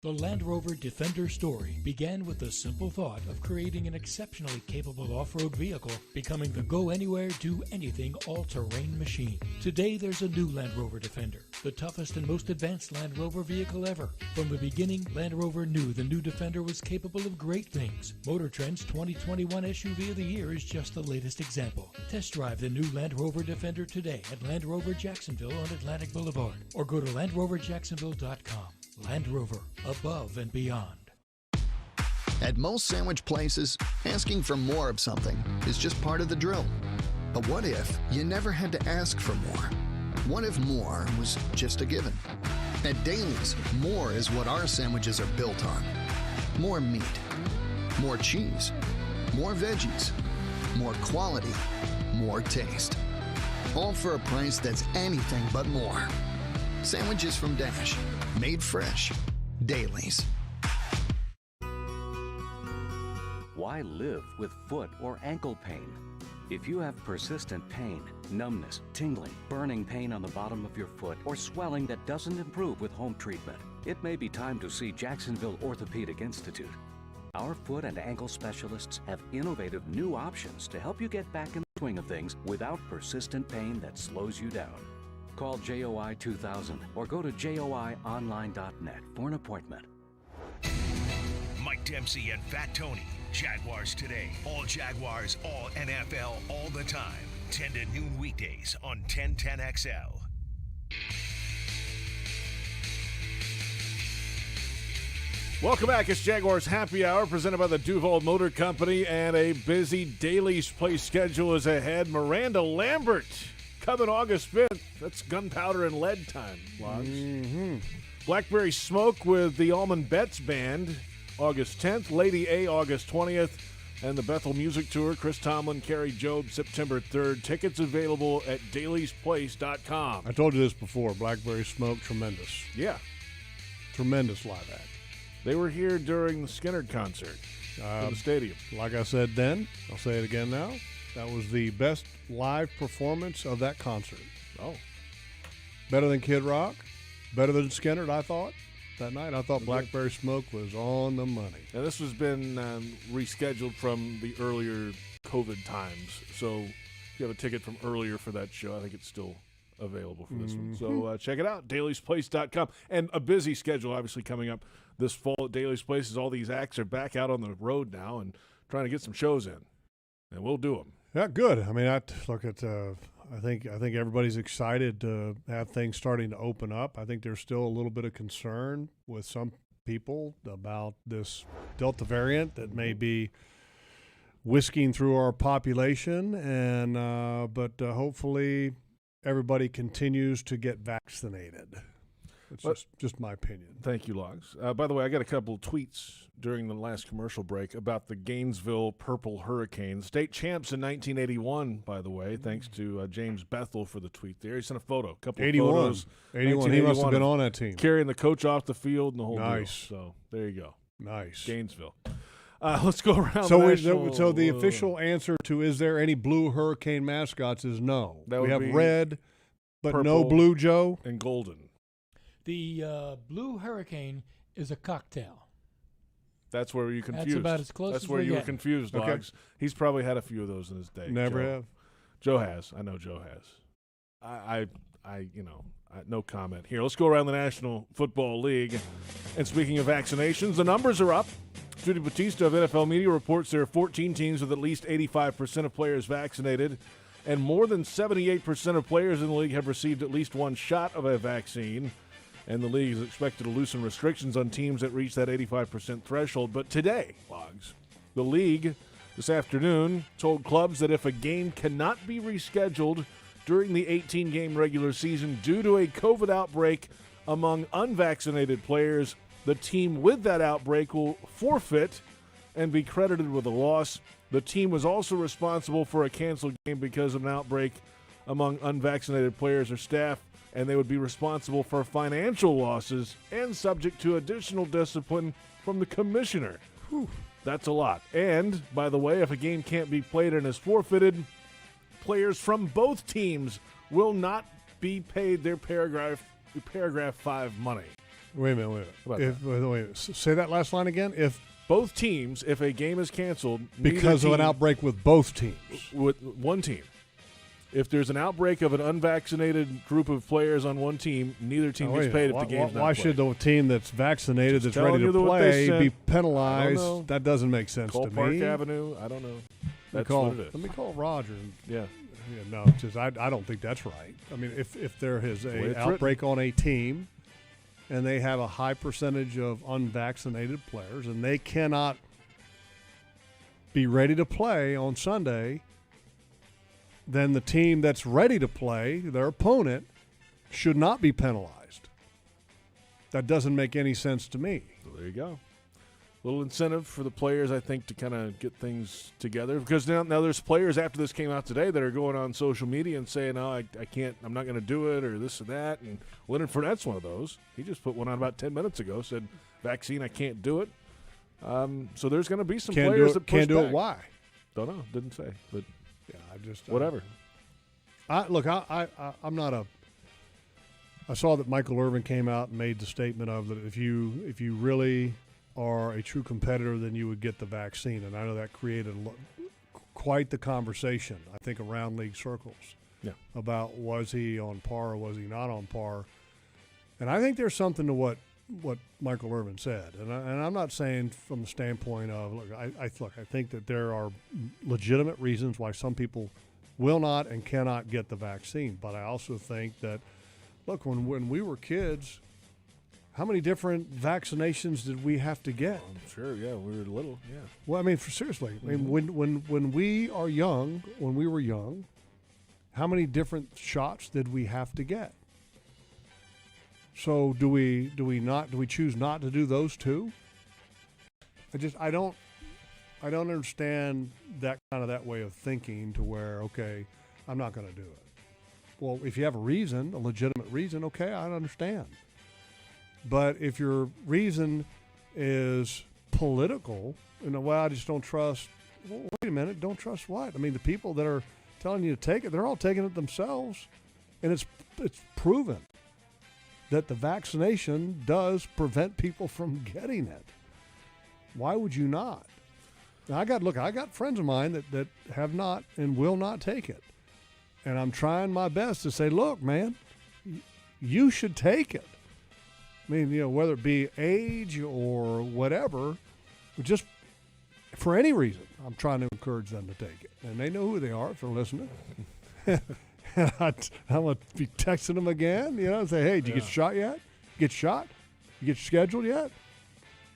The Land Rover Defender story began with the simple thought of creating an exceptionally capable off-road vehicle, becoming the go-anywhere, do-anything all-terrain machine. Today, there's a new Land Rover Defender, the toughest and most advanced Land Rover vehicle ever. From the beginning, Land Rover knew the new Defender was capable of great things. Motor Trend's 2021 SUV of the Year is just the latest example. Test drive the new Land Rover Defender today at Land Rover Jacksonville on Atlantic Boulevard, or go to LandRoverJacksonville.com. Land Rover, above and beyond. At most sandwich places, asking for more of something is just part of the drill. But what if you never had to ask for more? What if more was just a given? At Daly's, more is what our sandwiches are built on. More meat, more cheese, more veggies, more quality, more taste. All for a price that's anything but more. Sandwiches from Dash. Made fresh. Dailies. Why live with foot or ankle pain? If you have persistent pain, numbness, tingling, burning pain on the bottom of your foot, or swelling that doesn't improve with home treatment, it may be time to see Jacksonville Orthopedic Institute. Our foot and ankle specialists have innovative new options to help you get back in the swing of things without persistent pain that slows you down. Call JOI 2000 or go to joionline.net for an appointment. Mike Dempsey and Fat Tony. Jaguars Today. All Jaguars, all NFL, all the time. 10 to noon weekdays on 1010XL. Welcome back. It's Jaguars Happy Hour presented by the Duval Motor Company, and a busy Daly's Place schedule is ahead. Miranda Lambert coming August 5th. That's gunpowder and lead time, Logs. Mm-hmm. Blackberry Smoke with the Almond Betts Band, August 10th. Lady A, August 20th. And the Bethel Music Tour, Chris Tomlin, Carrie Job, September 3rd. Tickets available at dailysplace.com. I told you this before. Blackberry Smoke, tremendous. Yeah. Tremendous live act. They were here during the Skinner concert in the stadium. Like I said then, I'll say it again now. That was the best live performance of that concert. Oh. Better than Kid Rock, better than Skinner, I thought. That night, I thought Blackberry Smoke was on the money. Now, this has been rescheduled from the earlier COVID times. So if you have a ticket from earlier for that show, I think it's still available for this one. So check it out, dailysplace.com. And a busy schedule, obviously, coming up this fall at Daly's Place, as all these acts are back out on the road now and trying to get some shows in. And we'll do them. Yeah, good. I mean, I think everybody's excited to have things starting to open up. I think there's still a little bit of concern with some people about this Delta variant that may be whisking through our population, and but hopefully everybody continues to get vaccinated. It's just my opinion. Thank you, Logs. By the way, I got a couple of tweets during the last commercial break about the Gainesville Purple Hurricanes. State champs in 1981, by the way, thanks to James Bethel for the tweet there. He sent a photo, a couple of photos. 81. He must have been on that team. Carrying the coach off the field and the whole deal. So there you go. Nice. Gainesville. Let's go around So the official answer to is there any blue Hurricane mascots is no. We have red, but no blue, Joe? And golden. The blue Hurricane is a cocktail. That's where you're confused. That's about as close as where you were getting. confused, Logs. Okay. He's probably had a few of those in his day. Never have. Joe has. I know Joe has. No comment. Here, let's go around the National Football League. And speaking of vaccinations, the numbers are up. Judy Batista of NFL Media reports there are 14 teams with at least 85% of players vaccinated, and more than 78% of players in the league have received at least one shot of a vaccine. And the league is expected to loosen restrictions on teams that reach that 85% threshold. But today, Logs, the league this afternoon told clubs that if a game cannot be rescheduled during the 18-game regular season due to a COVID outbreak among unvaccinated players, the team with that outbreak will forfeit and be credited with a loss. The team was also responsible for a canceled game because of an outbreak among unvaccinated players or staff, and they would be responsible for financial losses and subject to additional discipline from the commissioner. Whew, that's a lot. And, by the way, if a game can't be played and is forfeited, players from both teams will not be paid their paragraph 5 money. Wait a minute. Wait a minute. Say that last line again. If both teams, if a game is canceled because of an outbreak with both teams, with one team. If there's an outbreak of an unvaccinated group of players on one team, neither team gets paid if the game's not Why played. should the team that's vaccinated, Just that's ready to play, be penalized? That doesn't make sense Call to Park me. Avenue. I don't know. That's what it is. Let me call Roger. Yeah. No, just I don't think that's right. I mean, if there is an it's outbreak on a team and they have a high percentage of unvaccinated players and they cannot be ready to play on Sunday, then the team that's ready to play, their opponent, should not be penalized. That doesn't make any sense to me. So there you go. Little incentive for the players, I think, to kind of get things together. Because now there's players after this came out today that are going on social media and saying, "No, I can't. I'm not going to do it," or this or that. And Leonard Fournette's one of those. He just put one on about 10 minutes ago. Said, "Vaccine, I can't do it." So there's going to be some players that push can't do back. it. Why? Don't know. Didn't say. But yeah, I just whatever. I'm not a. I saw that Michael Irvin came out and made the statement of that if you really are a true competitor, then you would get the vaccine, and I know that created quite the conversation, I think, around league circles. Yeah. About was he on par or was he not on par, and I think there's something to what Michael Irvin said, and I'm not saying from the standpoint of I think that there are legitimate reasons why some people will not and cannot get the vaccine, but I also think that when we were kids, how many different vaccinations did we have to get? I'm sure, yeah, we were little, yeah. Well, I mean, seriously, I mean, when we were young, how many different shots did we have to get? So do we choose not to do those two? I don't understand that way of thinking to where, okay, I'm not going to do it. Well, if you have a legitimate reason, okay, I understand. But if your reason is political, I just don't trust. Well, wait a minute, don't trust what? I mean, the people that are telling you to take it, they're all taking it themselves, and it's proven that the vaccination does prevent people from getting it. Why would you not? Now, I got friends of mine that have not and will not take it, and I'm trying my best to say, look, man, you should take it. I mean, whether it be age or whatever, just for any reason, I'm trying to encourage them to take it. And they know who they are if they're listening. And I'm going to be texting them again, and say, hey, did you get shot yet? Get shot? You get scheduled yet?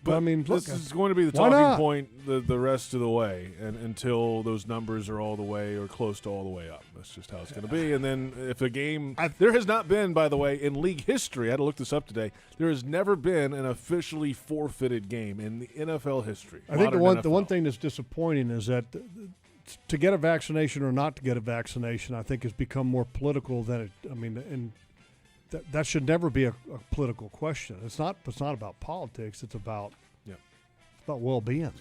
But I mean, look, this is going to be the talking point the rest of the way, and until those numbers are all the way or close to all the way up. That's just how it's going to be. And then if a game – there has not been, by the way, in league history – I had to look this up today – there has never been an officially forfeited game in the NFL history. I think the one thing that's disappointing is that to get a vaccination or not to get a vaccination, I think has become more political than it – I mean, and that should never be a political question. It's not about politics. It's about well-being.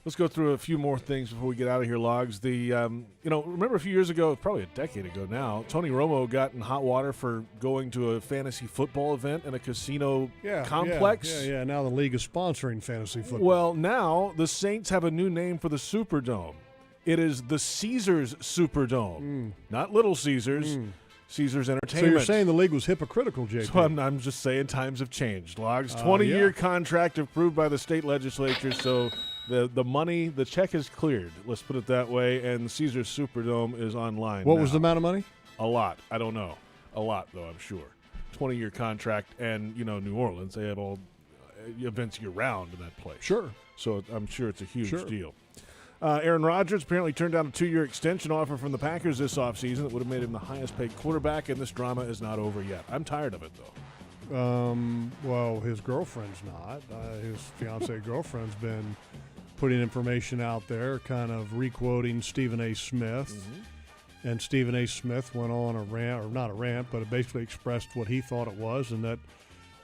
Let's go through a few more things before we get out of here, Logs. Remember a few years ago, probably a decade ago now, Tony Romo got in hot water for going to a fantasy football event in a casino complex. Yeah. Now the league is sponsoring fantasy football. Well, now the Saints have a new name for the Superdome. It is the Caesars Superdome, not Little Caesars. Caesars Entertainment. So you're saying the league was hypocritical, JP? So I'm just saying times have changed. Logs, 20-year contract approved by the state legislature, so the money, the check is cleared. Let's put it that way, and the Caesars Superdome is online. What was the amount of money? A lot. I don't know. A lot, though, I'm sure. 20-year contract, and, New Orleans, they have all events year-round in that place. Sure. So I'm sure it's a huge deal. Aaron Rodgers apparently turned down a 2-year extension offer from the Packers this offseason that would have made him the highest-paid quarterback, and this drama is not over yet. I'm tired of it, though. Well, his girlfriend's not. His fiancée girlfriend's been putting information out there, kind of re-quoting Stephen A. Smith. Mm-hmm. And Stephen A. Smith went on a rant, or not a rant, but it basically expressed what he thought it was, and that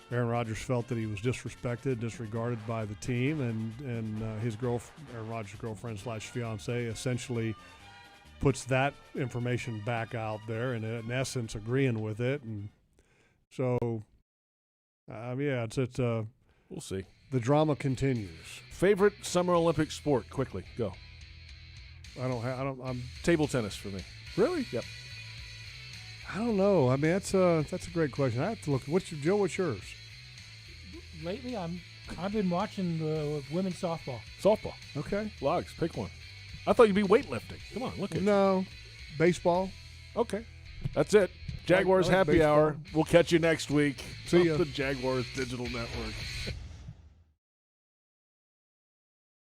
Aaron Rodgers felt that he was disrespected, disregarded by the team, and Aaron Rodgers' girlfriend / fiancée essentially puts that information back out there, and in essence agreeing with it. And so Yeah, it's we'll see. The drama continues. Favorite Summer Olympic sport? Quickly, go. I'm table tennis for me. Really? Yep. I don't know. I mean, that's a great question. I have to look. What's yours? Lately, I've been watching the women's softball. Softball. Okay. Logs, pick one. I thought you'd be weightlifting. Come on, look at No. Baseball. Okay. That's it. Jaguars I like Happy baseball. Hour. We'll catch you next week. See ya. The Jaguars Digital Network.